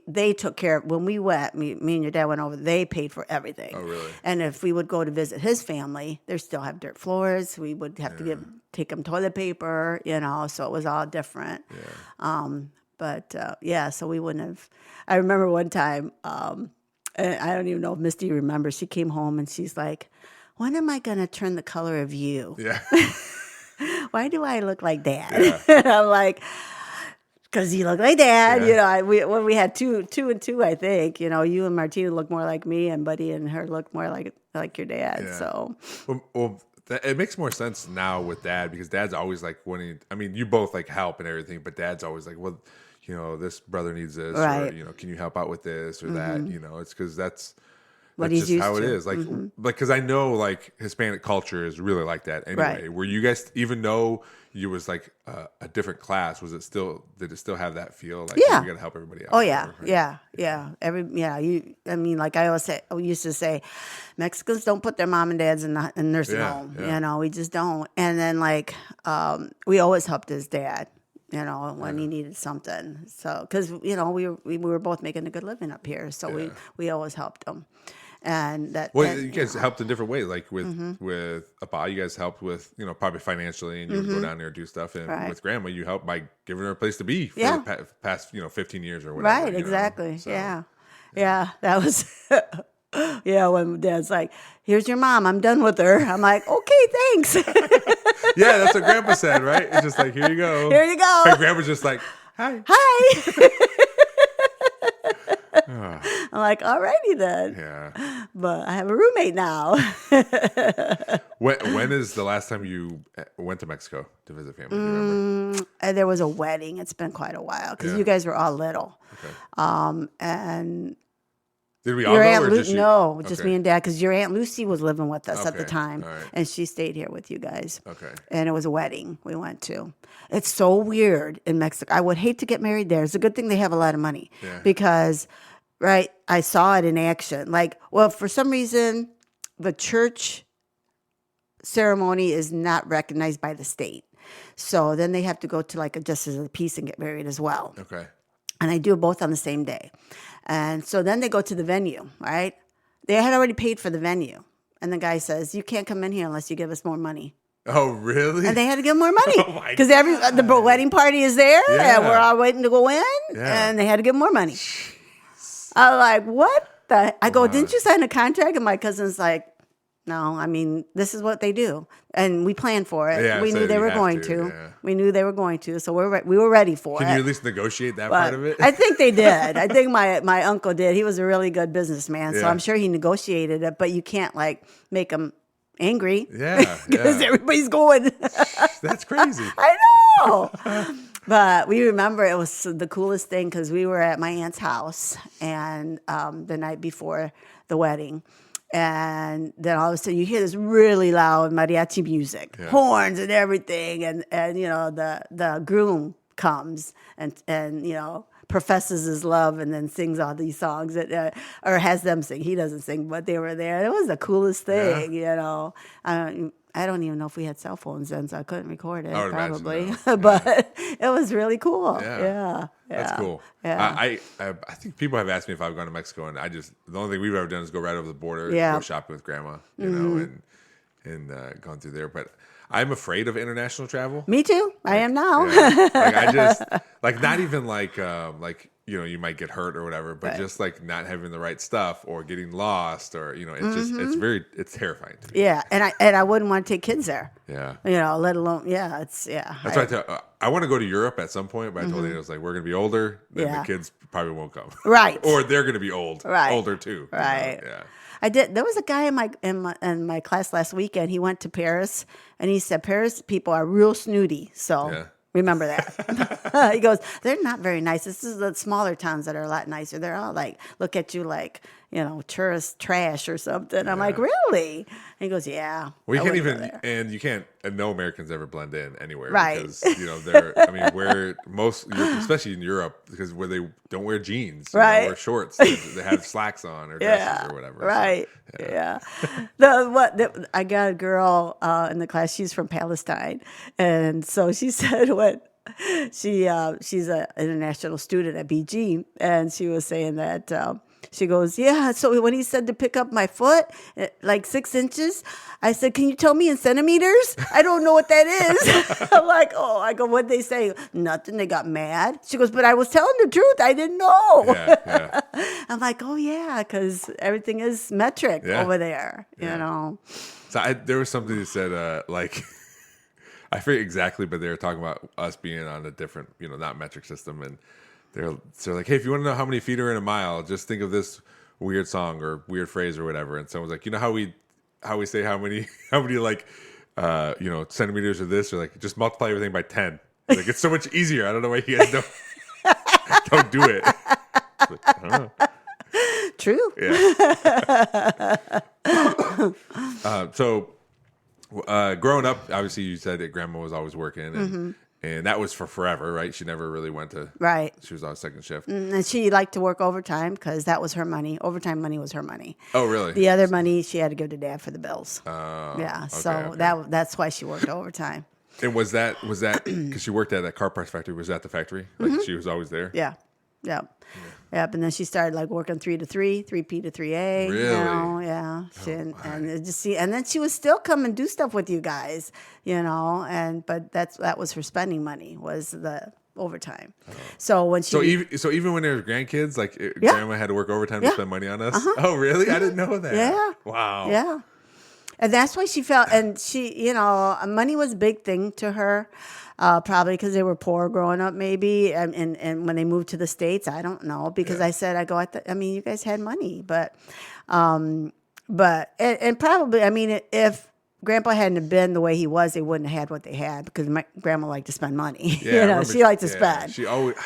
they took care of, when we went, me and your dad went over, they paid for everything. Oh, really? And if we would go to visit his family, they still have dirt floors. We would have to take them toilet paper, so it was all different. Yeah. So we wouldn't have, I remember one time, and I don't even know if Misty remembers, she came home and she's like, "When am I going to turn the color of you? Yeah. Why do I look like Dad?" Yeah. And I'm like, "Because you look like Dad." Yeah. When we had two and two, I think, you and Martina look more like me, and Buddy and her look more like your dad. Yeah. So, it makes more sense now with Dad, because Dad's always like you both help and everything, but Dad's always like, well, this brother needs this, right. or can you help out with this or that? It's because that's what that's he's just used how it to. is. Because I know Hispanic culture is really like that anyway. Right. Were you guys, even though you was a different class, did it still have that feel like, Yeah. we got to help everybody out? Oh yeah, right? yeah. I used to say, Mexicans don't put their mom and dads in nursing home. Yeah. We just don't. And then we always helped his dad. When he needed something. So, because we were both making a good living up here, so we always helped him. And you guys helped in different ways. With Appa, you guys helped with probably financially, and you would go down there and do stuff. And Right. with Grandma, you helped by giving her a place to be for Yeah. the past 15 years or whatever. right, exactly. So, Yeah. Yeah, that was. Yeah, when Dad's like, "Here's your mom. I'm done with her." I'm like, "Okay, thanks." Yeah, that's what Grandpa said, right? It's just like, here you go. Here you go. And Grandpa's just like, hi. Hi. I'm like, "Alrighty then." Yeah. But I have a roommate now. When is the last time you went to Mexico to visit family? Do you remember? There was a wedding. It's been quite a while because Yeah. you guys were all little. Okay. And Did we all your go Aunt or just you? no, just Okay. me and Dad, because your Aunt Lucy was living with us at the Okay, time, all right. and she stayed here with you guys. Okay. And it was a wedding we went to. It's so weird in Mexico. I would hate to get married there. It's a good thing they have a lot of money Yeah. because, right, I saw it in action. Like, well, for some reason, the church ceremony is not recognized by the state. So then they have to go to like a justice of the peace and get married as well. Okay. And I do it both on the same day. And so then they go to the venue, right? They had already paid for the venue. And the guy says, "You can't come in here unless you give us more money." Oh, really? And they had to give more money Oh my because the wedding party is there Yeah. and we're all waiting to go in, Yeah. and they had to give more money. I was like, "What the?" I go, "Didn't you sign a contract?" And my cousin's like, "No, I mean, this is what they do." And we planned for it. Yeah, we so knew they you were have going to, to. yeah. We knew they were going to. So we were ready for Can it. you at least negotiate that But part of it? I think they did. I think my uncle did. He was a really good businessman. So Yeah. I'm sure he negotiated it, but you can't like make him angry. Yeah, Because yeah. everybody's going. That's crazy. I know. But we remember it was the coolest thing because we were at my aunt's house and the night before the wedding. And then all of a sudden you hear this really loud mariachi music, Yeah. horns and everything. And you know, the groom comes and you know, professes his love and then sings all these songs that, or has them sing. He doesn't sing, but they were there. It was the coolest thing, you know. I don't even know if we had cell phones then, so I couldn't record it, I would imagine probably. no. But it was really cool. Yeah. Yeah. That's cool. Yeah. I think people have asked me if I've gone to Mexico, and the only thing we've ever done is go right over the border, Yeah. go shopping with Grandma, you know, and gone through there. But I'm afraid of international travel. Me too. I am now. Yeah. Like I just not even like you know, you might get hurt or whatever, but Right. just like not having the right stuff or getting lost or you know, it's just it's terrifying to me. Yeah, and I wouldn't want to take kids there. Yeah. You know, let alone That's why I want to go to Europe at some point, but I told Dana, I was like, we're going to be older, then Yeah. the kids probably won't come. Right. Or they're going to be older too. you know? Right. Yeah. I did. There was a guy in my class last weekend. He went to Paris, and he said Paris people are real snooty. So Yeah. remember that. He goes, they're not very nice. This is the smaller towns that are a lot nicer. They're all like look at you like, you know, tourist trash or something. I'm like, really? And he goes, yeah. Well, you I can't wouldn't go even, there. and you can't, no Americans ever blend in anywhere. Right. Because, you know, where especially in Europe, because where they don't wear jeans, you know, Right. wear shorts, they have slacks on or dresses or whatever. Right. So, yeah. I got a girl in the class. She's from Palestine, and so she said when she's an international student at BG, and she was saying that. She goes, yeah. So when he said to pick up my foot, like 6 inches, I said, can you tell me in centimeters? I don't know what that is. I'm like, oh, I go, what'd they say? Nothing. They got mad. She goes, but I was telling the truth. I didn't know. Yeah. I'm like, oh, yeah, because everything is metric over there, you know. So there was something that said, like, I forget exactly, but they were talking about us being on a different, you know, not metric system. And they're like, hey, if you want to know how many feet are in a mile, just think of this weird song or weird phrase or whatever. And someone's like, you know how we say how many like you know, centimeters or this, or like just multiply everything by 10. Like it's so much easier. I don't know why you guys don't do it. Like, I don't know. True. Yeah. So growing up, obviously you said that Grandma was always working and that was for forever, right? She never really went to Right. She was on second shift. And she liked to work overtime because that was her money. Overtime money was her money. Oh, really? The other money she had to give to Dad for the bills. Okay, So okay. that's why she worked overtime. And was that because she worked at that car parts factory? Was that the factory? Like she was always there? Yeah. Yep. Yep. And then she started like working 3 to 3, 3P to 3A. Really? You know, yeah. And then she would still come and do stuff with you guys, you know, but that was her spending money was the overtime. So when she So even when there were grandkids, like grandma had to work overtime to spend money on us. Oh, really? I didn't know that. Yeah. Wow. Yeah. And that's why she felt, and she, money was a big thing to her, probably because they were poor growing up, maybe. And when they moved to the States, I don't know, because I said, you guys had money, but probably, if Grandpa hadn't have been the way he was, they wouldn't have had what they had, because my grandma liked to spend money. Yeah, she liked to spend. She always,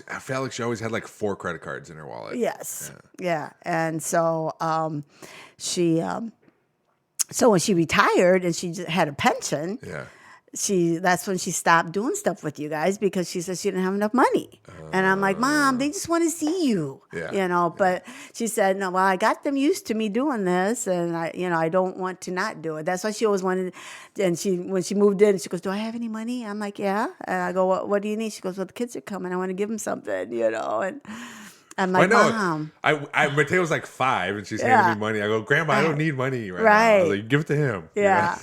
I felt like she always had like 4 credit cards in her wallet. Yes. Yeah. And so so when she retired and she just had a pension, that's when she stopped doing stuff with you guys, because she said she didn't have enough money. And I'm like, Mom, they just want to see you. But she said, no, well, I got them used to me doing this, and I don't want to not do it. That's why she always wanted. And when she moved in, she goes, do I have any money? I'm like, yeah. And I go, what do you need? She goes, well, the kids are coming. I want to give them something, and I'm like, Mom. Mateo was like 5, and she's handing me money. I go, Grandma, I don't need money now. I was like, give it to him. Yeah,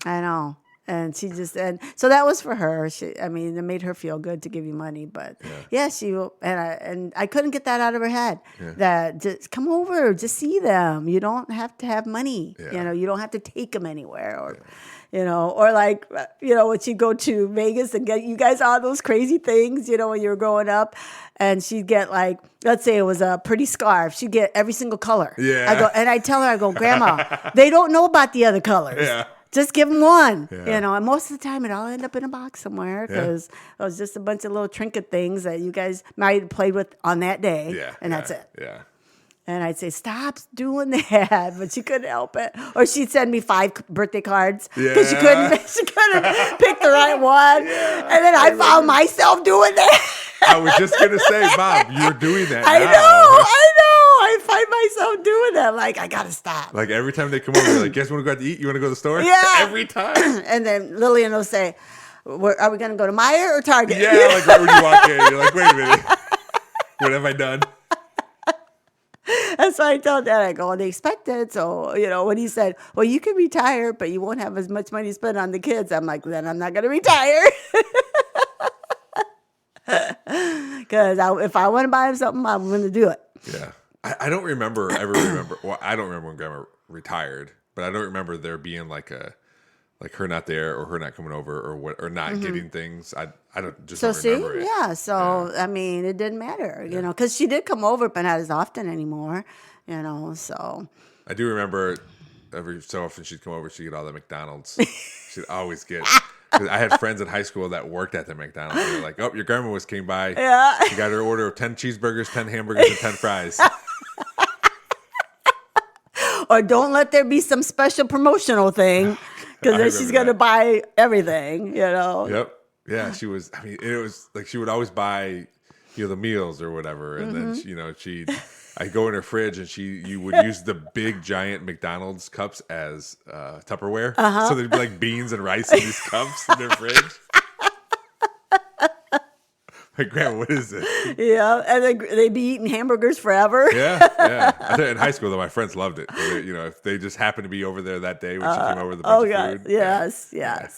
I know. And she just, and so that was for her. It made her feel good to give you money. But I couldn't get that out of her head. That just come over, just see them. You don't have to have money. You don't have to take them anywhere, or. Or like, when she'd go to Vegas and get you guys all those crazy things, when you were growing up, and she'd get like, let's say it was a pretty scarf, she'd get every single color. Yeah. I tell her, Grandma, they don't know about the other colors. Yeah. Just give them one, and most of the time it all ended up in a box somewhere, because it was just a bunch of little trinket things that you guys might have played with on that day, and that's it. Yeah. And I'd say, stop doing that. But she couldn't help it. Or she'd send me 5 birthday cards because she couldn't pick the right one. Yeah, and then I found myself doing that. I was just going to say, Mom, you're doing that I now. know. I find myself doing that. Like, I got to stop. Like, every time they come over, they're like, guess you want to go out to eat? You want to go to the store? Yeah. Every time. And then Lillian will say, are we going to go to Meijer or Target? Yeah, like right when you walk in, you're like, wait a minute. What have I done? That's why I told Dad, I go, they expect it. So, when he said, well, you can retire, but you won't have as much money to spend on the kids. I'm like, then I'm not going to retire. Because if I want to buy him something, I'm going to do it. Yeah. I don't remember. Well, I don't remember when Grandma retired, but I don't remember there being like her not there, or her not coming over, or not getting things. I don't remember it. Yeah. So it didn't matter, because she did come over, but not as often anymore, So I do remember every so often she'd come over, she'd get all the McDonald's. She'd always get. Cause I had friends in high school that worked at the McDonald's. They were like, "Oh, your grandma came by. Yeah. She got her order of 10 cheeseburgers, 10 hamburgers, and 10 fries." Or don't let there be some special promotional thing, because then she's going to buy everything, Yep. Yeah, she was. It was like she would always buy, the meals or whatever, and then I'd go in her fridge, and you would use the big giant McDonald's cups as Tupperware. So there'd be like beans and rice in these cups in their fridge. Like, Grandma, what is this? Yeah, and they'd be eating hamburgers forever. Yeah. I think in high school, though, my friends loved it. If they just happened to be over there that day when she came over with a bunch of food. Yes. Yeah,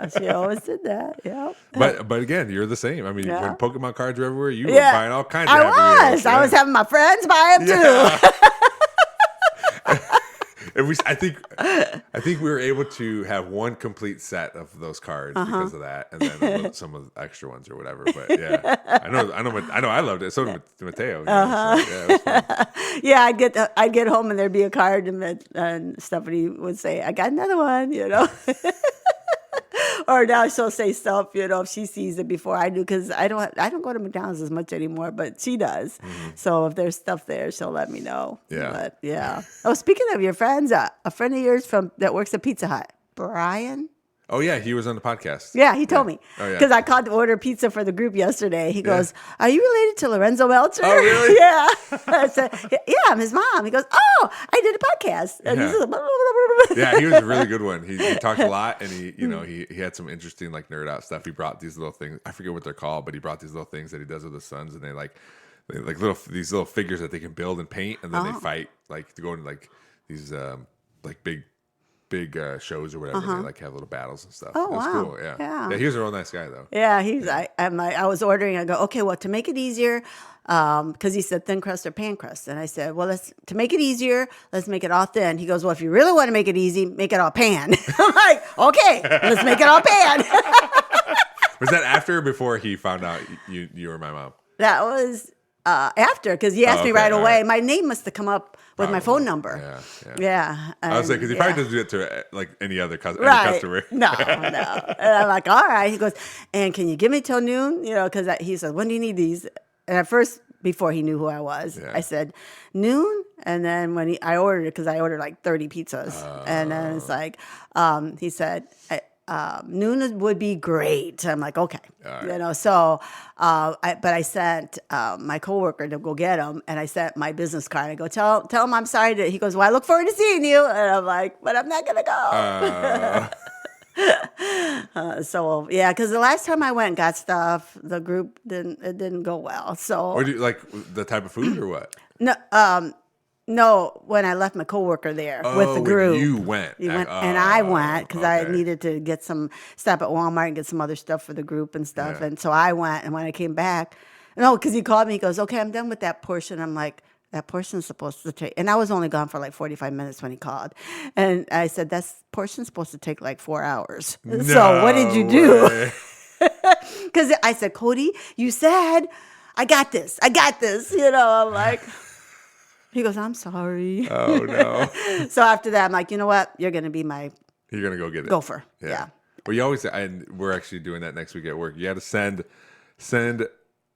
she always did that. Yeah. But again, you're the same. When Pokemon cards were everywhere, you were buying all kinds of Happy Meals. I was having my friends buy them too. I think we were able to have one complete set of those cards because of that, and then some of the extra ones or whatever. But yeah, I know. I loved it. So did Mateo. So, yeah, it was fun. Yeah, I'd get home and there'd be a card, and Stephanie would say, "I got another one," Or now she'll say stuff, if she sees it before I do, because I don't go to McDonald's as much anymore, but she does. So if there's stuff there, she'll let me know. Yeah. But yeah. Oh, speaking of your friends, a friend of yours that works at Pizza Hut, Brian. Oh yeah, he was on the podcast. Yeah, he told me. Oh, yeah. Because I called to order pizza for the group yesterday. He goes, "Are you related to Lorenzo Melchor?" Oh, really? Yeah. I said, "Yeah, I'm his mom." He goes, "Oh, I did a podcast." And he's like, blah, blah, blah, blah. Yeah, he was a really good one. He talked a lot, and he had some interesting like nerd out stuff. He brought these little things. I forget what they're called, but he brought these little things that he does with his sons, and they these little figures that they can build and paint, and then they fight to go into like these like big big shows or whatever. They like have little battles and stuff. Oh, It was wow. cool. Yeah. Yeah. He was a real nice guy though. Yeah, I was ordering. I go, okay, well, to make it easier, because he said thin crust or pan crust, and I said, well, to make it easier, let's make it all thin. He goes, well, if you really want to make it easy, make it all pan. I'm like, okay, let's make it all pan. Was that after or before he found out you were my mom? That was after, because he asked me right all away. right. My name must have come up with my phone number. Yeah. I was like, because he probably doesn't do it to like any other any customer. No. And I'm like, all right. He goes, and can you give me till noon? You know, because he said, when do you need these? And at first, before he knew who I was, I said noon. And then when I ordered it, because I ordered like 30 pizzas, and then it's like, he said, noon would be great. I'm like, okay, you know. So, but I sent my coworker to go get him, and I sent my business card. I go, tell him I'm sorry. He goes, well, I look forward to seeing you, and I'm like, but I'm not gonna go. So yeah, because the last time I went and got stuff, the group didn't go well. So, or do you like the type of food or what? No, when I left my coworker there with the group. When you went. And I went because I needed to get stop at Walmart and get some other stuff for the group and stuff. Yeah. And so I went, and when I came back, because he called me, he goes, okay, I'm done with that portion. I'm like, that portion's supposed to take, and I was only gone for like 45 minutes when he called. And I said, that portion's supposed to take like 4 hours. So what did you do? Because I said, Cody, you said, I got this. You know, I'm like, he goes, I'm sorry. Oh, no. So after that, I'm like, you know what? You're going to be my You're going to go get it. gopher. Yeah. Well, you always, and we're actually doing that next week at work. You got to send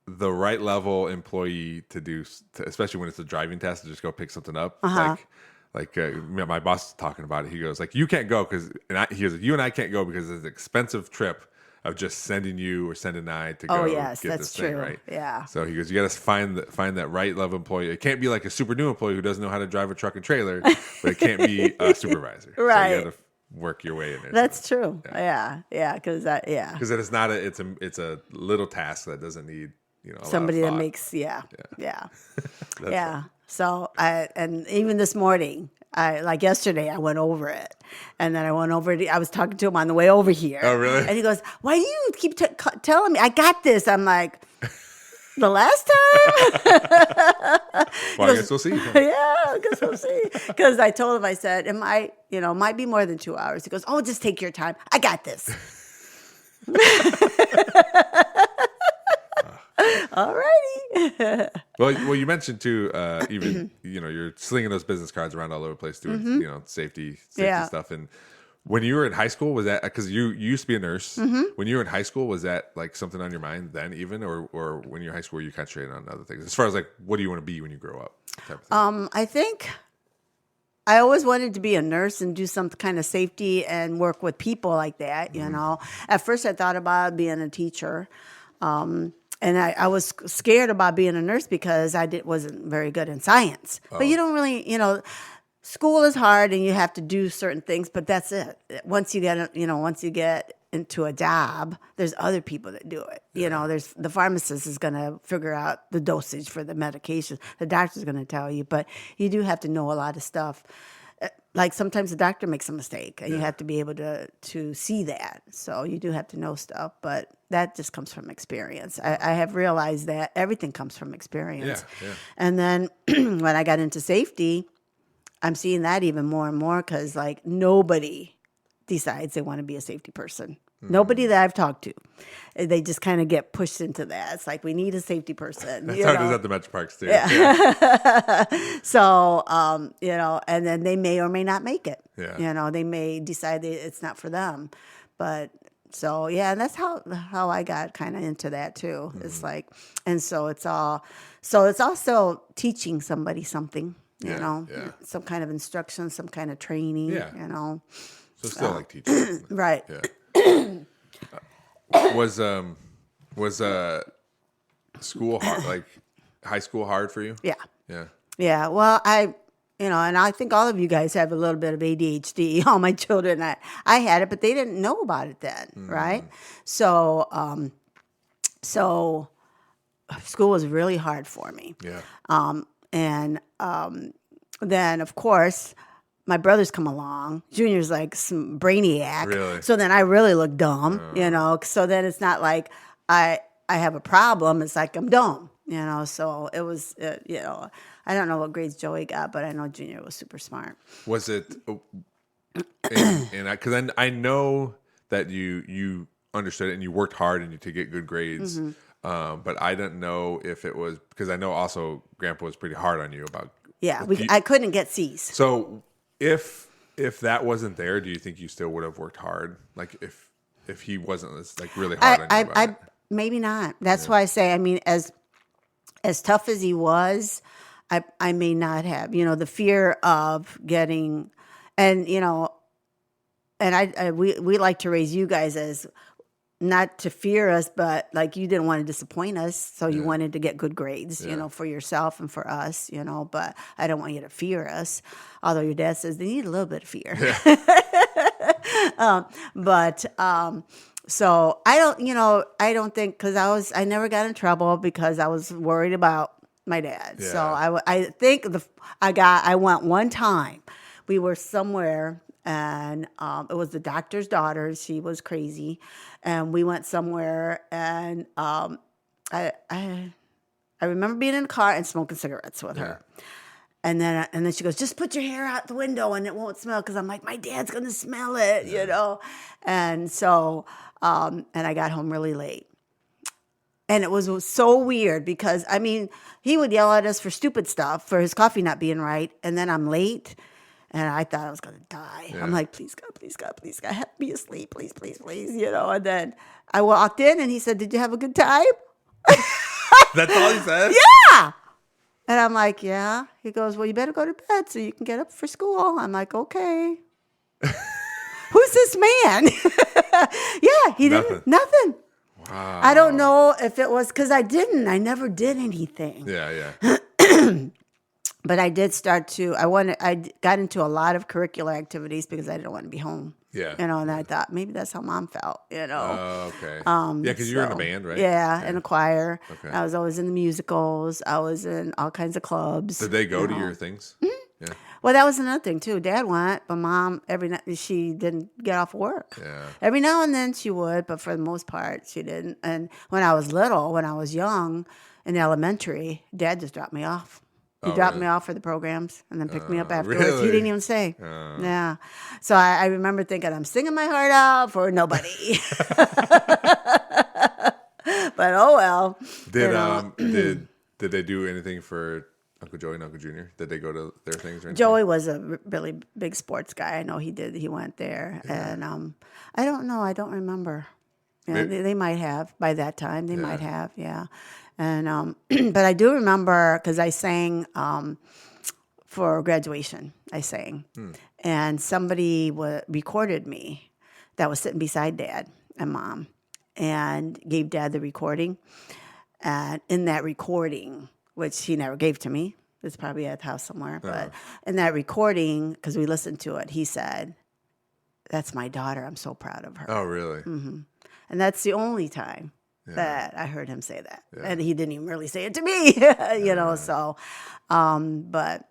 the right level employee to do, especially when it's a driving test, to just go pick something up. Like my boss is talking about it. He goes, like, you can't go he goes, you and I can't go because it's an expensive trip of just sending you or sending I to go get this thing, right? Yeah. So he goes, you got to find that right level employee. It can't be like a super new employee who doesn't know how to drive a truck and trailer, but it can't be a supervisor. Right. So you got to work your way in there. That's true. Yeah. Because because it's not it's a little task that doesn't need somebody that makes yeah. So and even this morning, like yesterday, I went over it, and then I went over it. I was talking to him on the way over here. Oh, really? And he goes, "Why do you keep telling me I got this?" I'm like, "The last time." Well, I guess we'll see. Yeah, I guess we'll see. Because I told him, I said, "It might be more than 2 hours." He goes, "Oh, just take your time. I got this." Alrighty. Well, you mentioned too, even you're slinging those business cards around all over the place doing safety stuff. And when you were in high school, was that because you used to be a nurse? When you were in high school, was that like something on your mind then, even, or when you're in high school, were you concentrating on other things? As far as like, what do you want to be when you grow up? Type of thing. I think I always wanted to be a nurse and do some kind of safety and work with people like that. You know, at first I thought about being a teacher. And I was scared about being a nurse because wasn't very good in science. But you don't really, school is hard and you have to do certain things, but that's it. Once you get into a job, there's other people that do it. There's the pharmacist is going to figure out the dosage for the medication. The doctor's going to tell you, but you do have to know a lot of stuff. Like sometimes the doctor makes a mistake, and you have to be able to see that. So you do have to know stuff, but that just comes from experience. I have realized that everything comes from experience. Yeah. And then when I got into safety, I'm seeing that even more and more because like nobody decides they want to be a safety person. Nobody that I've talked to, they just kind of get pushed into that. It's like we need a safety person. That's how it is at the Metro Parks too. Yeah. So, and then they may or may not make it. Yeah. They may decide that it's not for them. But so, yeah, and that's how I got kind of into that too. It's like, and so it's also teaching somebody something, some kind of instruction, some kind of training, So still like teaching. Right. Yeah. Was school hard, like high school hard for you? Yeah. Yeah. Yeah. Well, and I think all of you guys have a little bit of ADHD. All my children, I had it, but they didn't know about it then, right? So, school was really hard for me. Yeah. Then of course, my brothers come along. Junior's like some brainiac. Really? So then I really look dumb, So then it's not like I have a problem. It's like I'm dumb, So it was, I don't know what grades Joey got, but I know Junior was super smart. Was it, and because I know that you understood it and you worked hard and to get good grades. But I didn't know if it was, because I know also Grandpa was pretty hard on you about. Yeah, I couldn't get C's. So if that wasn't there, do you think you still would have worked hard? Like if he wasn't like really hard on you about it? Maybe not. That's why I say, I mean, as tough as he was, I may not have, the fear of getting, and, and we like to raise you guys as not to fear us, but like you didn't want to disappoint us. So you wanted to get good grades, for yourself and for us, but I don't want you to fear us. Although your dad says they need a little bit of fear. Yeah. So I don't think, because I never got in trouble because I was worried about my dad. Yeah. So I think I went one time. We were somewhere and it was the doctor's daughter. She was crazy, and we went somewhere and I remember being in the car and smoking cigarettes with her. And then she goes, just put your hair out the window and it won't smell. Because I'm like, my dad's going to smell it, And so, and I got home really late. And it was so weird because, I mean, he would yell at us for stupid stuff, for his coffee not being right. And then I'm late. And I thought I was going to die. Yeah. I'm like, please, God, please, God, please, God, help me asleep, please, please, please, And then I walked in and he said, did you have a good time? That's all he said? Yeah. And I'm like, yeah. He goes, well, you better go to bed so you can get up for school. I'm like, okay. Who's this man? Yeah, he didn't, nothing. Wow. I don't know if it was because I never did anything. Yeah. But I did start to, I got into a lot of curricular activities because I didn't want to be home. Yeah. And I thought maybe that's how Mom felt, Oh, okay. Yeah, because you were in a band, right? Yeah, in a choir. Okay. I was always in the musicals. I was in all kinds of clubs. Did they go to your things? Mm-hmm. Yeah. Well, that was another thing, too. Dad went, but Mom, every night, she didn't get off work. Yeah. Every now and then she would, but for the most part, she didn't. And when I was little, when I was young, in elementary, Dad just dropped me off. He dropped me off for the programs and then picked me up afterwards. Really? He didn't even say. Yeah. So I remember thinking, I'm singing my heart out for nobody. But oh well. Did they do anything for Uncle Joey and Uncle Junior? Did they go to their things or anything? Joey was a really big sports guy. I know he did. He went there. Yeah. And I don't know. I don't remember. Yeah, they might have by that time. They might have, yeah. And but I do remember because I sang for graduation. I sang, and somebody recorded me that was sitting beside Dad and Mom, and gave Dad the recording. And in that recording, which he never gave to me, it's probably at the house somewhere. But in that recording, because we listened to it, he said, "That's my daughter. I'm so proud of her." Oh, really? Mm-hmm. And that's the only time that I heard him say that. Yeah. And he didn't even really say it to me, so. But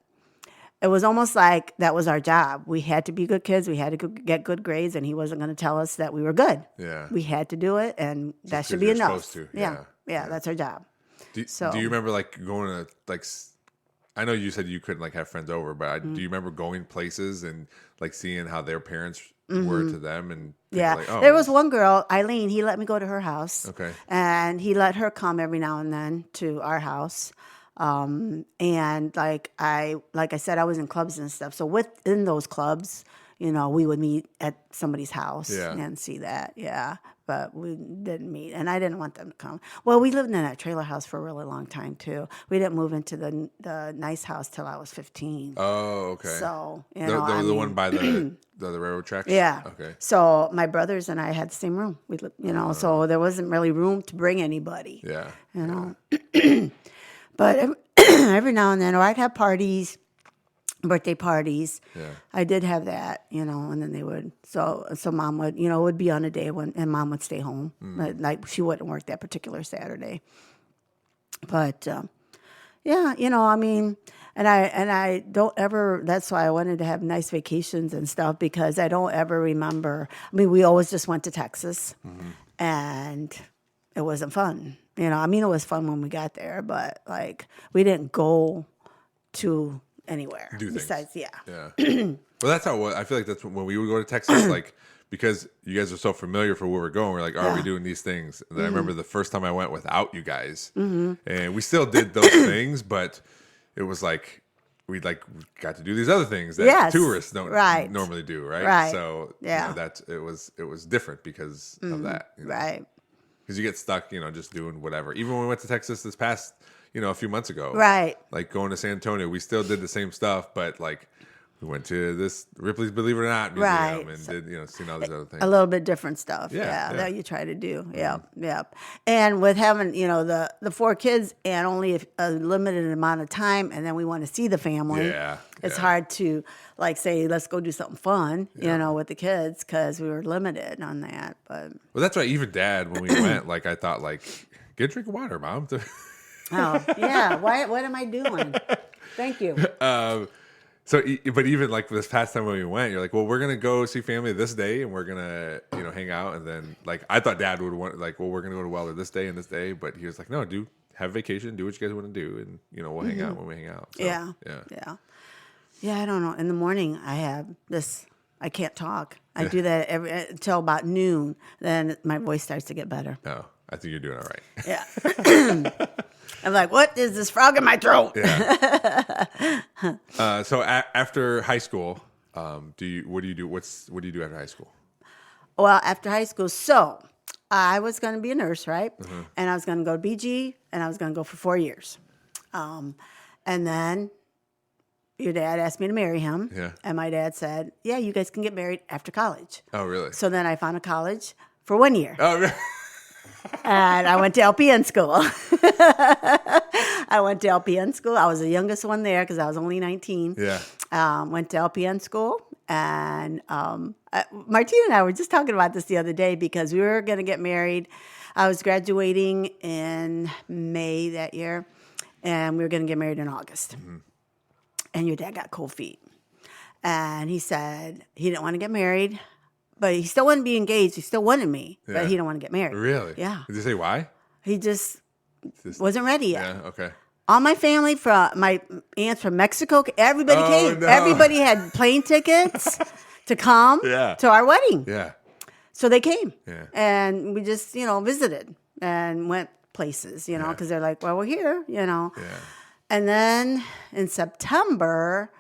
it was almost like that was our job. We had to be good kids. We had to get good grades, and he wasn't going to tell us that we were good. Yeah. We had to do it, and that should be enough. Supposed to. Yeah, that's our job. Do you remember, like, going to, like, I know you said you couldn't, like, have friends over, but do you remember going places and, like, seeing how their parents were to them? And like, there was one girl, Eileen, he let me go to her house. Okay. And he let her come every now and then to our house. And like I said, I was in clubs and stuff. So within those clubs, we would meet at somebody's house and see that. Yeah. But we didn't meet, and I didn't want them to come. Well, we lived in that trailer house for a really long time too. We didn't move into the nice house till I was 15. Oh, okay. So the one by the railroad tracks. Yeah. Okay. So my brothers and I had the same room. We lived, so there wasn't really room to bring anybody. Yeah. But every now and then, or I'd have parties. Birthday parties. Yeah. I did have that, and then they would, so Mom would, it would be on a day and Mom would stay home. Like she wouldn't work that particular Saturday. But, and And I don't ever, that's why I wanted to have nice vacations and stuff, because I don't ever remember. I mean, we always just went to Texas, and it wasn't fun. You know, I mean, it was fun when we got there, but like we didn't go to anywhere besides, Yeah. Well, that's how I feel like that's when we would go to Texas, like, because you guys are so familiar for where we're going. We're like, are we doing these things? And then I remember the first time I went without you guys, and we still did those things, but it was like we got to do these other things that tourists don't normally do, right? So you know, it was different because of that, you know? Right? Because you get stuck, you know, just doing whatever. Even when we went to Texas this past, you know, a few months ago, right? Like going to San Antonio, we still did the same stuff, but like we went to this Ripley's Believe It or Not museum and did, you know, seen all these other things. A little bit different stuff. Yeah. That you try to do. Yep. And with having, you know, the 4 kids and only a limited amount of time, and then we want to see the family. It's hard to like say, let's go do something fun, you know, with the kids, because we were limited on that. But well, that's why even Dad, when we went, like I thought, like, get a drink of water, Mom. Oh yeah. What am I doing? Thank you. So, but even like this past time when we went, you're like, well, we're going to go see family this day and we're going to, you know, hang out. And then like, I thought Dad would want, like, well, we're going to go to Weller this day and this day. But he was like, no, have vacation, do what you guys want to do. And, you know, we'll hang out when we hang out. So, Yeah, I don't know. In the morning, I have this, I can't talk. I do that until about noon. Then my voice starts to get better. Oh, I think you're doing all right. Yeah. I'm like, what is this frog in my throat? Yeah. So after high school, what do you do? What do you do after high school? Well, after high school, so I was going to be a nurse, right? And I was going to go to BG, and I was going to go for 4 years. And then your dad asked me to marry him. Yeah. And my dad said, yeah, you guys can get married after college. Oh, really? So then I found a college for 1 year. Oh, really? And I went to LPN school. I went to LPN school. I was the youngest one there because I was only 19. Yeah. Went to LPN school. And Martina and I were just talking about this the other day because we were going to get married. I was graduating in May that year, and we were going to get married in August. And your dad got cold feet. And he said he didn't want to get married. But he still wanted to be engaged. He still wanted me, but he didn't want to get married. Really? Yeah. Did you say why? He just wasn't ready yet. Yeah, okay. All my family, from my aunts from Mexico, everybody came. No. Everybody had plane tickets to come to our wedding. Yeah. So they came. Yeah. And we just, you know, visited and went places, you know, because they're like, well, we're here, you know. Yeah. And then in September,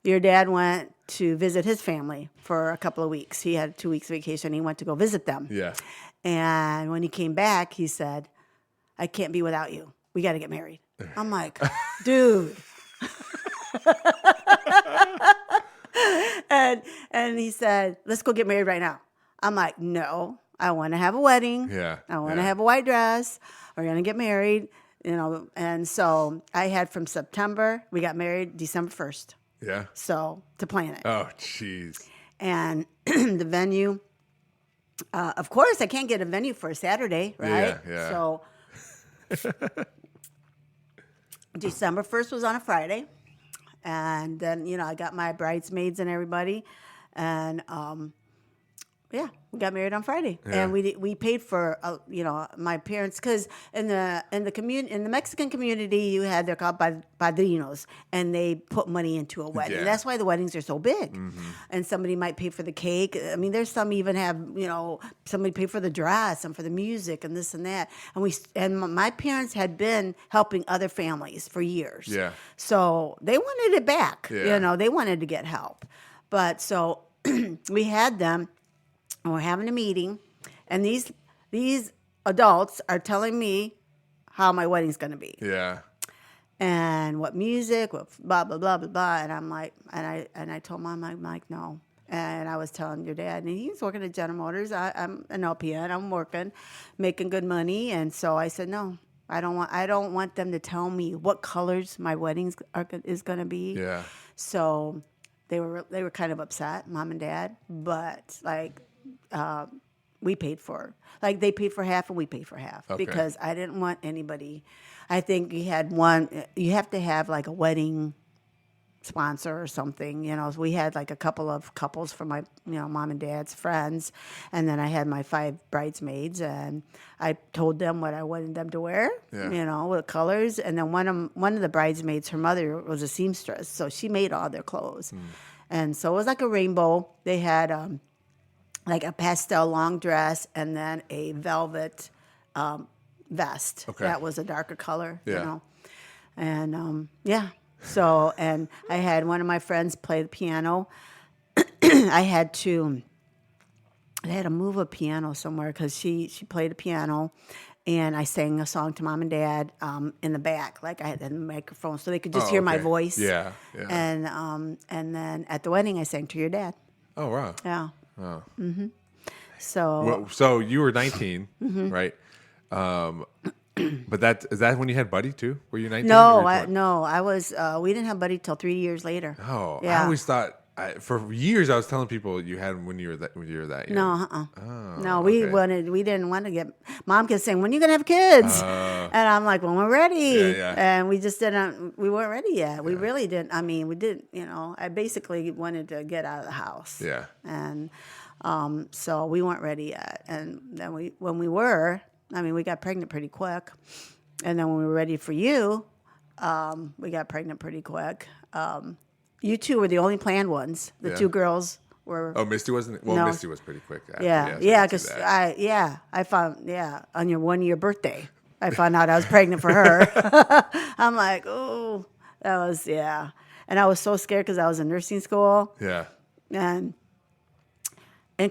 your dad went to visit his family for a couple of weeks. He had 2 weeks vacation. He went to go visit them. Yeah. And when he came back, he said, I can't be without you. We got to get married. I'm like, dude. and he said, let's go get married right now. I'm like, no, I want to have a wedding. Yeah. I want to have a white dress. We're going to get married, you know. And so I had from September, we got married December 1st. Yeah. So to plan it. Oh, jeez. And the venue, of course, I can't get a venue for a Saturday, right? Yeah. So December 1st was on a Friday. And then, you know, I got my bridesmaids and everybody. And, we got married on Friday, and we paid for you know, my parents, because in the Mexican community you had, they're called padrinos, and they put money into a wedding. Yeah. That's why the weddings are so big. And somebody might pay for the cake. I mean, there's some even have, you know, somebody pay for the dress and for the music and this and that. And my parents had been helping other families for years. Yeah. So they wanted it back. Yeah. You know, they wanted to get help, but so we had them. And we're having a meeting, and these adults are telling me how my wedding's going to be. Yeah. And what music, what blah blah blah blah blah. And I'm like, and I told Mom, I'm like, no. And I was telling your dad, and he's working at General Motors. I'm an LPN. I'm working, making good money. And so I said, no, I don't want them to tell me what colors my wedding is going to be. Yeah. So they were kind of upset, Mom and Dad, but like. We paid for, like, they paid for half and we paid for half because I didn't want anybody. I think you have to have like a wedding sponsor or something, So we had like a couple of couples from my, mom and dad's friends, and then I had my 5 bridesmaids, and I told them what I wanted them to wear, with colors, and then one of the bridesmaids, her mother was a seamstress, so she made all their clothes, and so it was like a rainbow. They had like a pastel long dress, and then a velvet vest that was a darker color, and So, and I had one of my friends play the piano. I had to move a piano somewhere because she played the piano, and I sang a song to Mom and Dad in the back, like I had the microphone so they could just hear my voice. Yeah. And then at the wedding I sang to your dad. Oh wow. Yeah. Oh. Mm-hmm. So. So you were 19, right? But is that when you had Buddy too? Were you 19? No, I was. We didn't have Buddy till 3 years later. Oh, yeah. I always thought for years I was telling people you had him when you were that young. No, Oh, no, we didn't want to get. Mom kept saying, "When are you gonna have kids?" And I'm like, "When we're ready." Yeah. And we just didn't. We weren't ready yet. We really didn't. I mean, we didn't. I basically wanted to get out of the house. Yeah. And so we weren't ready yet. And then when we were. I mean, we got pregnant pretty quick. And then when we were ready for you, we got pregnant pretty quick. You two were the only planned ones. The 2 girls were. Oh, Misty wasn't? Well, No. Misty was pretty quick. Yeah, because I found, on your 1-year birthday, I found out I was pregnant for her. I'm like, oh, that was, And I was so scared because I was in nursing school. Yeah. And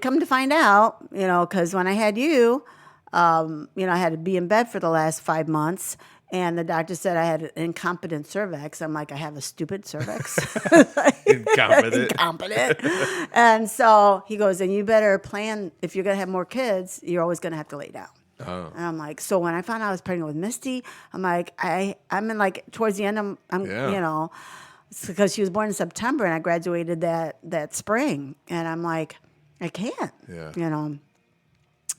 come to find out, because when I had you, I had to be in bed for the last 5 months, and the doctor said I had an incompetent cervix. I'm like, I have a stupid cervix. Incompetent. And so he goes, and you better plan, if you're going to have more kids, you're always going to have to lay down. Oh. And I'm like, so when I found out I was pregnant with Misty, I'm like, I'm in like towards the end, because she was born in September, and I graduated that spring, and I'm like, I can't,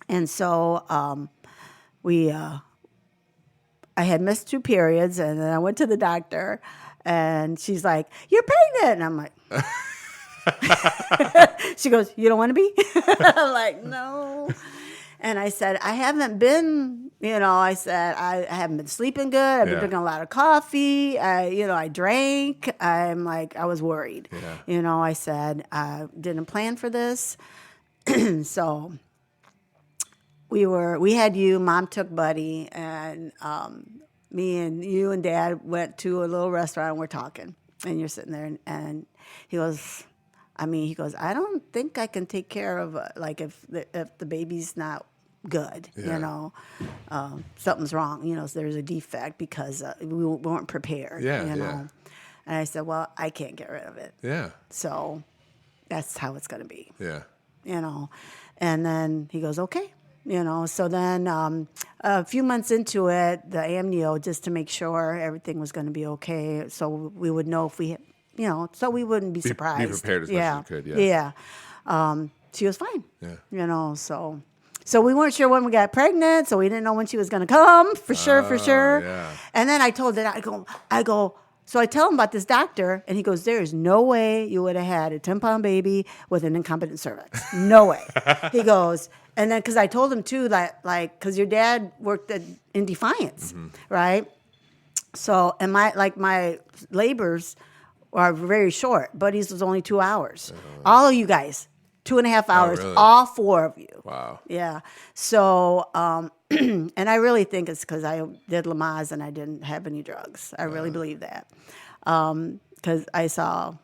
And so I had missed 2 periods, and then I went to the doctor, and she's like, "You're pregnant," and I'm like, she goes, "You don't want to be?" I'm like, "No." And I said, "I haven't been, I said, I haven't been sleeping good. I've been drinking a lot of coffee. I drank. I'm like, I was worried. Yeah. I said, I didn't plan for this." So we had you, Mom took Buddy, and me and you and Dad went to a little restaurant, and we're talking, and you're sitting there, and he goes, I don't think I can take care of, if the baby's not good, something's wrong, so there's a defect because we weren't prepared, And I said, well, I can't get rid of it. Yeah. So that's how it's going to be. Yeah. And then he goes, okay. So then a few months into it, the amnio, just to make sure everything was going to be okay, so we would know if we, so we wouldn't be surprised. Be prepared as much as you could, yeah. She was fine. Yeah. So we weren't sure when we got pregnant, so we didn't know when she was going to come, for sure. Yeah. And then I told it, I go, so I tell him about this doctor, and he goes, there's no way you would have had a 10-pound baby with an incompetent cervix. No way. He goes, and then because I told him, too, that, because your dad worked in Defiance, right? So, and my labors are very short. Buddy's was only 2 hours. All of you guys, 2.5 hours, really? all 4 of you. Wow. Yeah. So, and I really think it's because I did Lamaze and I didn't have any drugs. I really believe that. Because I saw,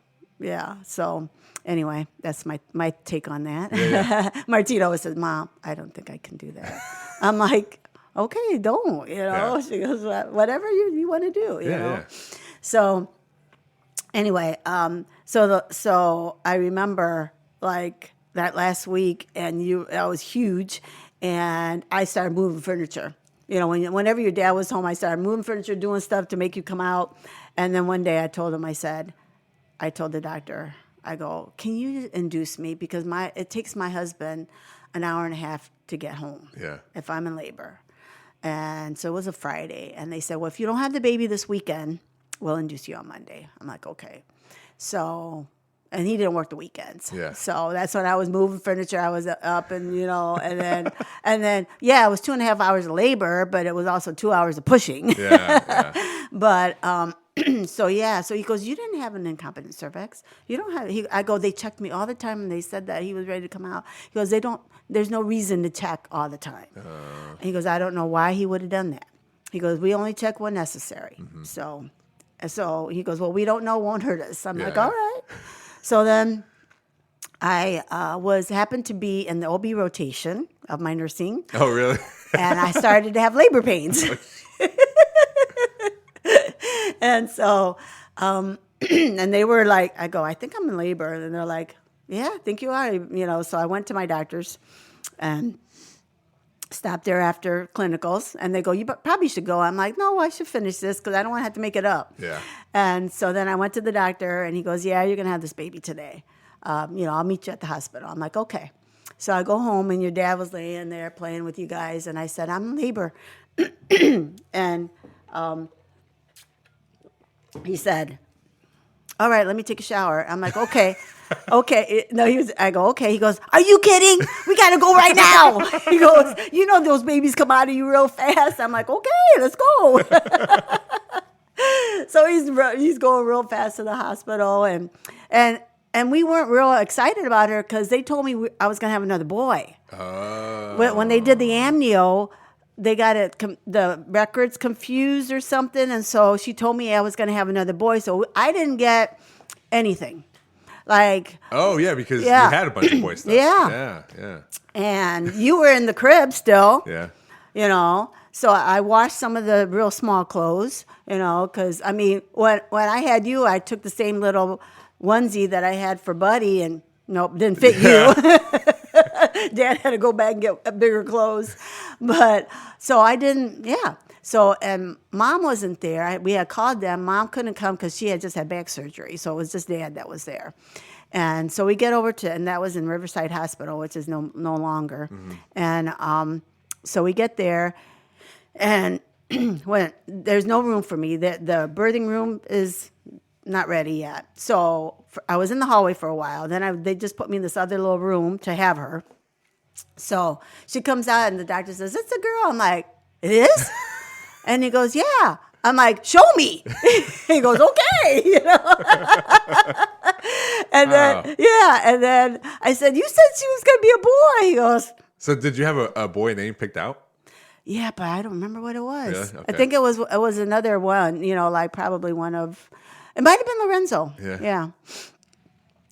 So anyway, that's my take on that. Yeah. Martina always says, Mom, I don't think I can do that. I'm like, okay, don't, Yeah. She goes, whatever you want to do, you know. Yeah. So anyway, so I remember that last week, and I was huge, and I started moving furniture. Whenever your dad was home, I started moving furniture, doing stuff to make you come out. And then one day I told him, I told the doctor, I go, can you induce me? Because it takes my husband an hour and a half to get home if I'm in labor. And so it was a Friday. And they said, well, if you don't have the baby this weekend, we'll induce you on Monday. I'm like, okay. So, and he didn't work the weekends. Yeah. So that's when I was moving furniture. I was up and, and then, yeah, it was 2.5 hours of labor, but it was also 2 hours of pushing. Yeah. But, so he goes, you didn't have an incompetent cervix. You don't have, I go, they checked me all the time and they said that he was ready to come out. He goes, there's no reason to check all the time. And he goes, I don't know why he would have done that. He goes, we only check when necessary. Mm-hmm. So he goes, well, we don't know, won't hurt us. I'm like, all right. So then I happened to be in the OB rotation of my nursing. Oh, really? And I started to have labor pains. And so, and they were like, I go, I think I'm in labor. And they're like, yeah, I think you are. So I went to my doctors and stopped there after clinicals. And they go, you probably should go. I'm like, no, I should finish this because I don't want to have to make it up. Yeah. And so then I went to the doctor and he goes, yeah, you're going to have this baby today. I'll meet you at the hospital. I'm like, okay. So I go home and your dad was laying there playing with you guys. And I said, I'm in labor. And he said, all right, let me take a shower. I'm like, okay. Okay. I go, okay. He goes, are you kidding? We got to go right now. He goes, those babies come out of you real fast. I'm like, okay, let's go. So he's going real fast to the hospital. And we weren't real excited about her because they told me I was going to have another boy. Oh. When they did the amnio, they got the records confused or something. And so she told me I was going to have another boy. So I didn't get anything. Like, oh, yeah, because you had a bunch of boy stuff. Yeah. Yeah. And you were in the crib still. Yeah. So I washed some of the real small clothes, because, I mean, when I had you, I took the same little onesie that I had for Buddy and, nope, didn't fit you. Dad had to go back and get bigger clothes. But, so I didn't, So, and Mom wasn't there. We had called them. Mom couldn't come because she had just had back surgery. So it was just Dad that was there. And so we get over and that was in Riverside Hospital, which is no longer. Mm-hmm. And so we get there, and when there's no room for me. The birthing room is not ready yet. So I was in the hallway for a while. Then they just put me in this other little room to have her. So she comes out, and the doctor says, it's a girl. I'm like, it is? And he goes, yeah. I'm like, show me. He goes, okay. And then, and then I said, you said she was going to be a boy. He goes. So did you have a boy name picked out? Yeah, but I don't remember what it was. Yeah? Okay. I think it was another one, like probably one of, it might have been Lorenzo. Yeah.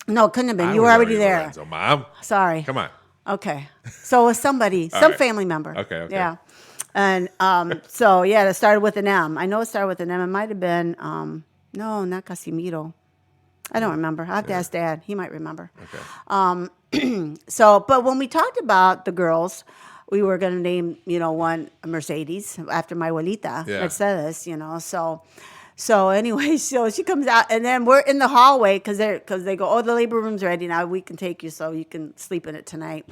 No, it couldn't have been. You were already there. Lorenzo, Mom. Sorry. Come on. Okay. So it was somebody, some family member. Okay. Yeah. And so, it started with an M. I know it started with an M. It might have been, no, not Casimiro. I don't remember. I'll have to ask Dad. He might remember. Okay. But when we talked about the girls, we were going to name, one Mercedes after my abuelita, Mercedes, So anyway, so she comes out, and then we're in the hallway because they go, oh, the labor room's ready now. We can take you so you can sleep in it tonight.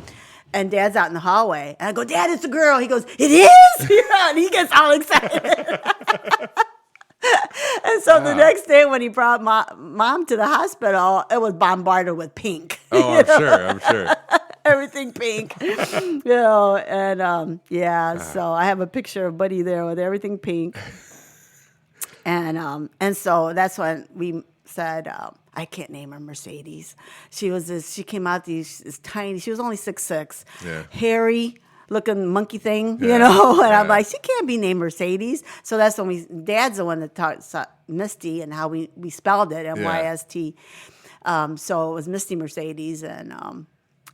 And Dad's out in the hallway. And I go, Dad, it's a girl. He goes, it is? And he gets all excited. And so the next day when he brought Mom to the hospital, it was bombarded with pink. Oh, I'm sure. Everything pink. And so I have a picture of Buddy there with everything pink. And so that's when we said, I can't name her Mercedes. She came out this tiny, she was only 6'6", hairy looking monkey thing, and I'm like, she can't be named Mercedes. So that's when Dad's the one that taught Misty and how we spelled it, MYST. So it was Misty Mercedes, and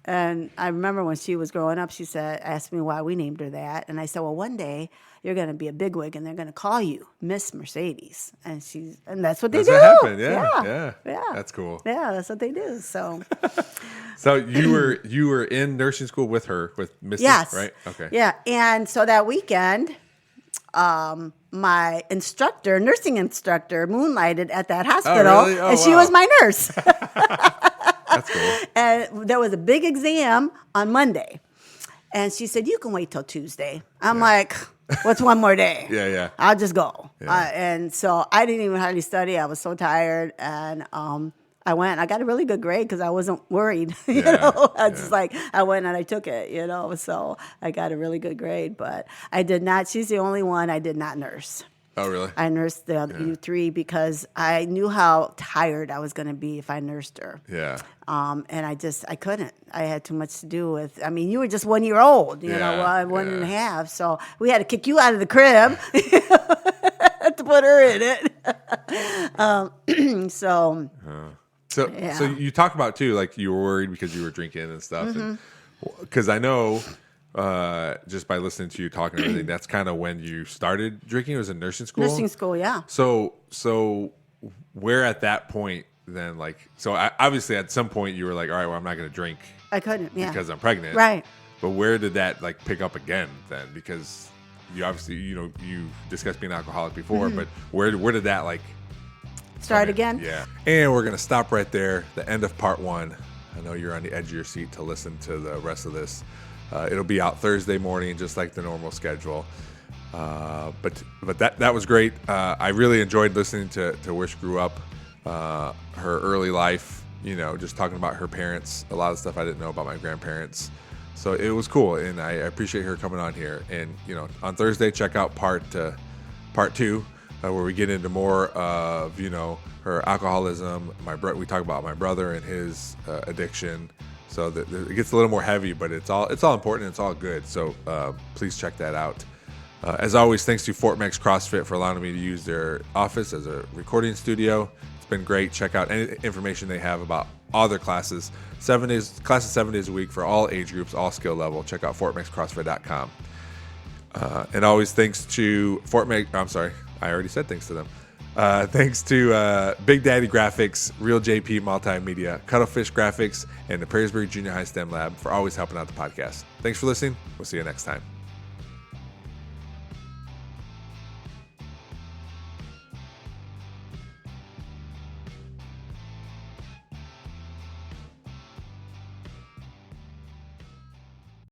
I remember when she was growing up, she asked me why we named her that. And I said, well, one day you're going to be a bigwig and they're going to call you Miss Mercedes. And that's what they do. That's what happened. Yeah. That's cool. Yeah, that's what they do. So, so you were in nursing school with her, with Misty, right? Okay. Yeah. And so that weekend, my nursing instructor, moonlighted at that hospital. Oh, really? Oh, and she was my nurse. That's cool. And there was a big exam on Monday. And she said, you can wait till Tuesday. I'm like, What's one more day? Yeah. I'll just go. Yeah. And so I didn't even hardly study. I was so tired. And I went. I got a really good grade because I wasn't worried. You know, I just like, I went and I took it, you know. So I got a really good grade. But I did not. She's the only one I did not nurse. Oh, really? I nursed the other U3 because I knew how tired I was going to be if I nursed her. Yeah. And I couldn't. I had too much to do with, I mean, you were just 1 year old, you know, well, one and a half. So we had to kick you out of the crib to put her in it. So you talk about too, like you were worried because you were drinking and stuff. Because I know just by listening to you talking and everything, that's kind of when you started drinking. It was in nursing school. Nursing school, yeah. So where at that point then, like, so obviously at some point you were like, all right, well, I'm not going to drink. I couldn't, yeah. Because I'm pregnant. Right. But where did that like pick up again then? Because you obviously, you know, you discussed being an alcoholic before, but where did that like start again? Yeah. And we're going to stop right there. The end of part 1. I know you're on the edge of your seat to listen to the rest of this. It'll be out Thursday morning, just like the normal schedule. But that was great. I really enjoyed listening to where she grew up, her early life, you know, just talking about her parents, a lot of stuff I didn't know about my grandparents. So it was cool, and I appreciate her coming on here. And, you know, on Thursday, check out part 2, where we get into more of, you know, her alcoholism. We talk about my brother and his addiction. So it gets a little more heavy, but it's all important and it's all good. So please check that out. As always, thanks to Fort Mex CrossFit for allowing me to use their office as a recording studio. It's been great. Check out any information they have about all their classes. 7 days a week for all age groups, all skill level. Check out fortmexcrossfit.com. And always thanks to I already said thanks to them. Thanks to Big Daddy Graphics, Real JP Multimedia, Cuttlefish Graphics, and the Perrysburg Junior High STEM Lab for always helping out the podcast. Thanks for listening. We'll see you next time.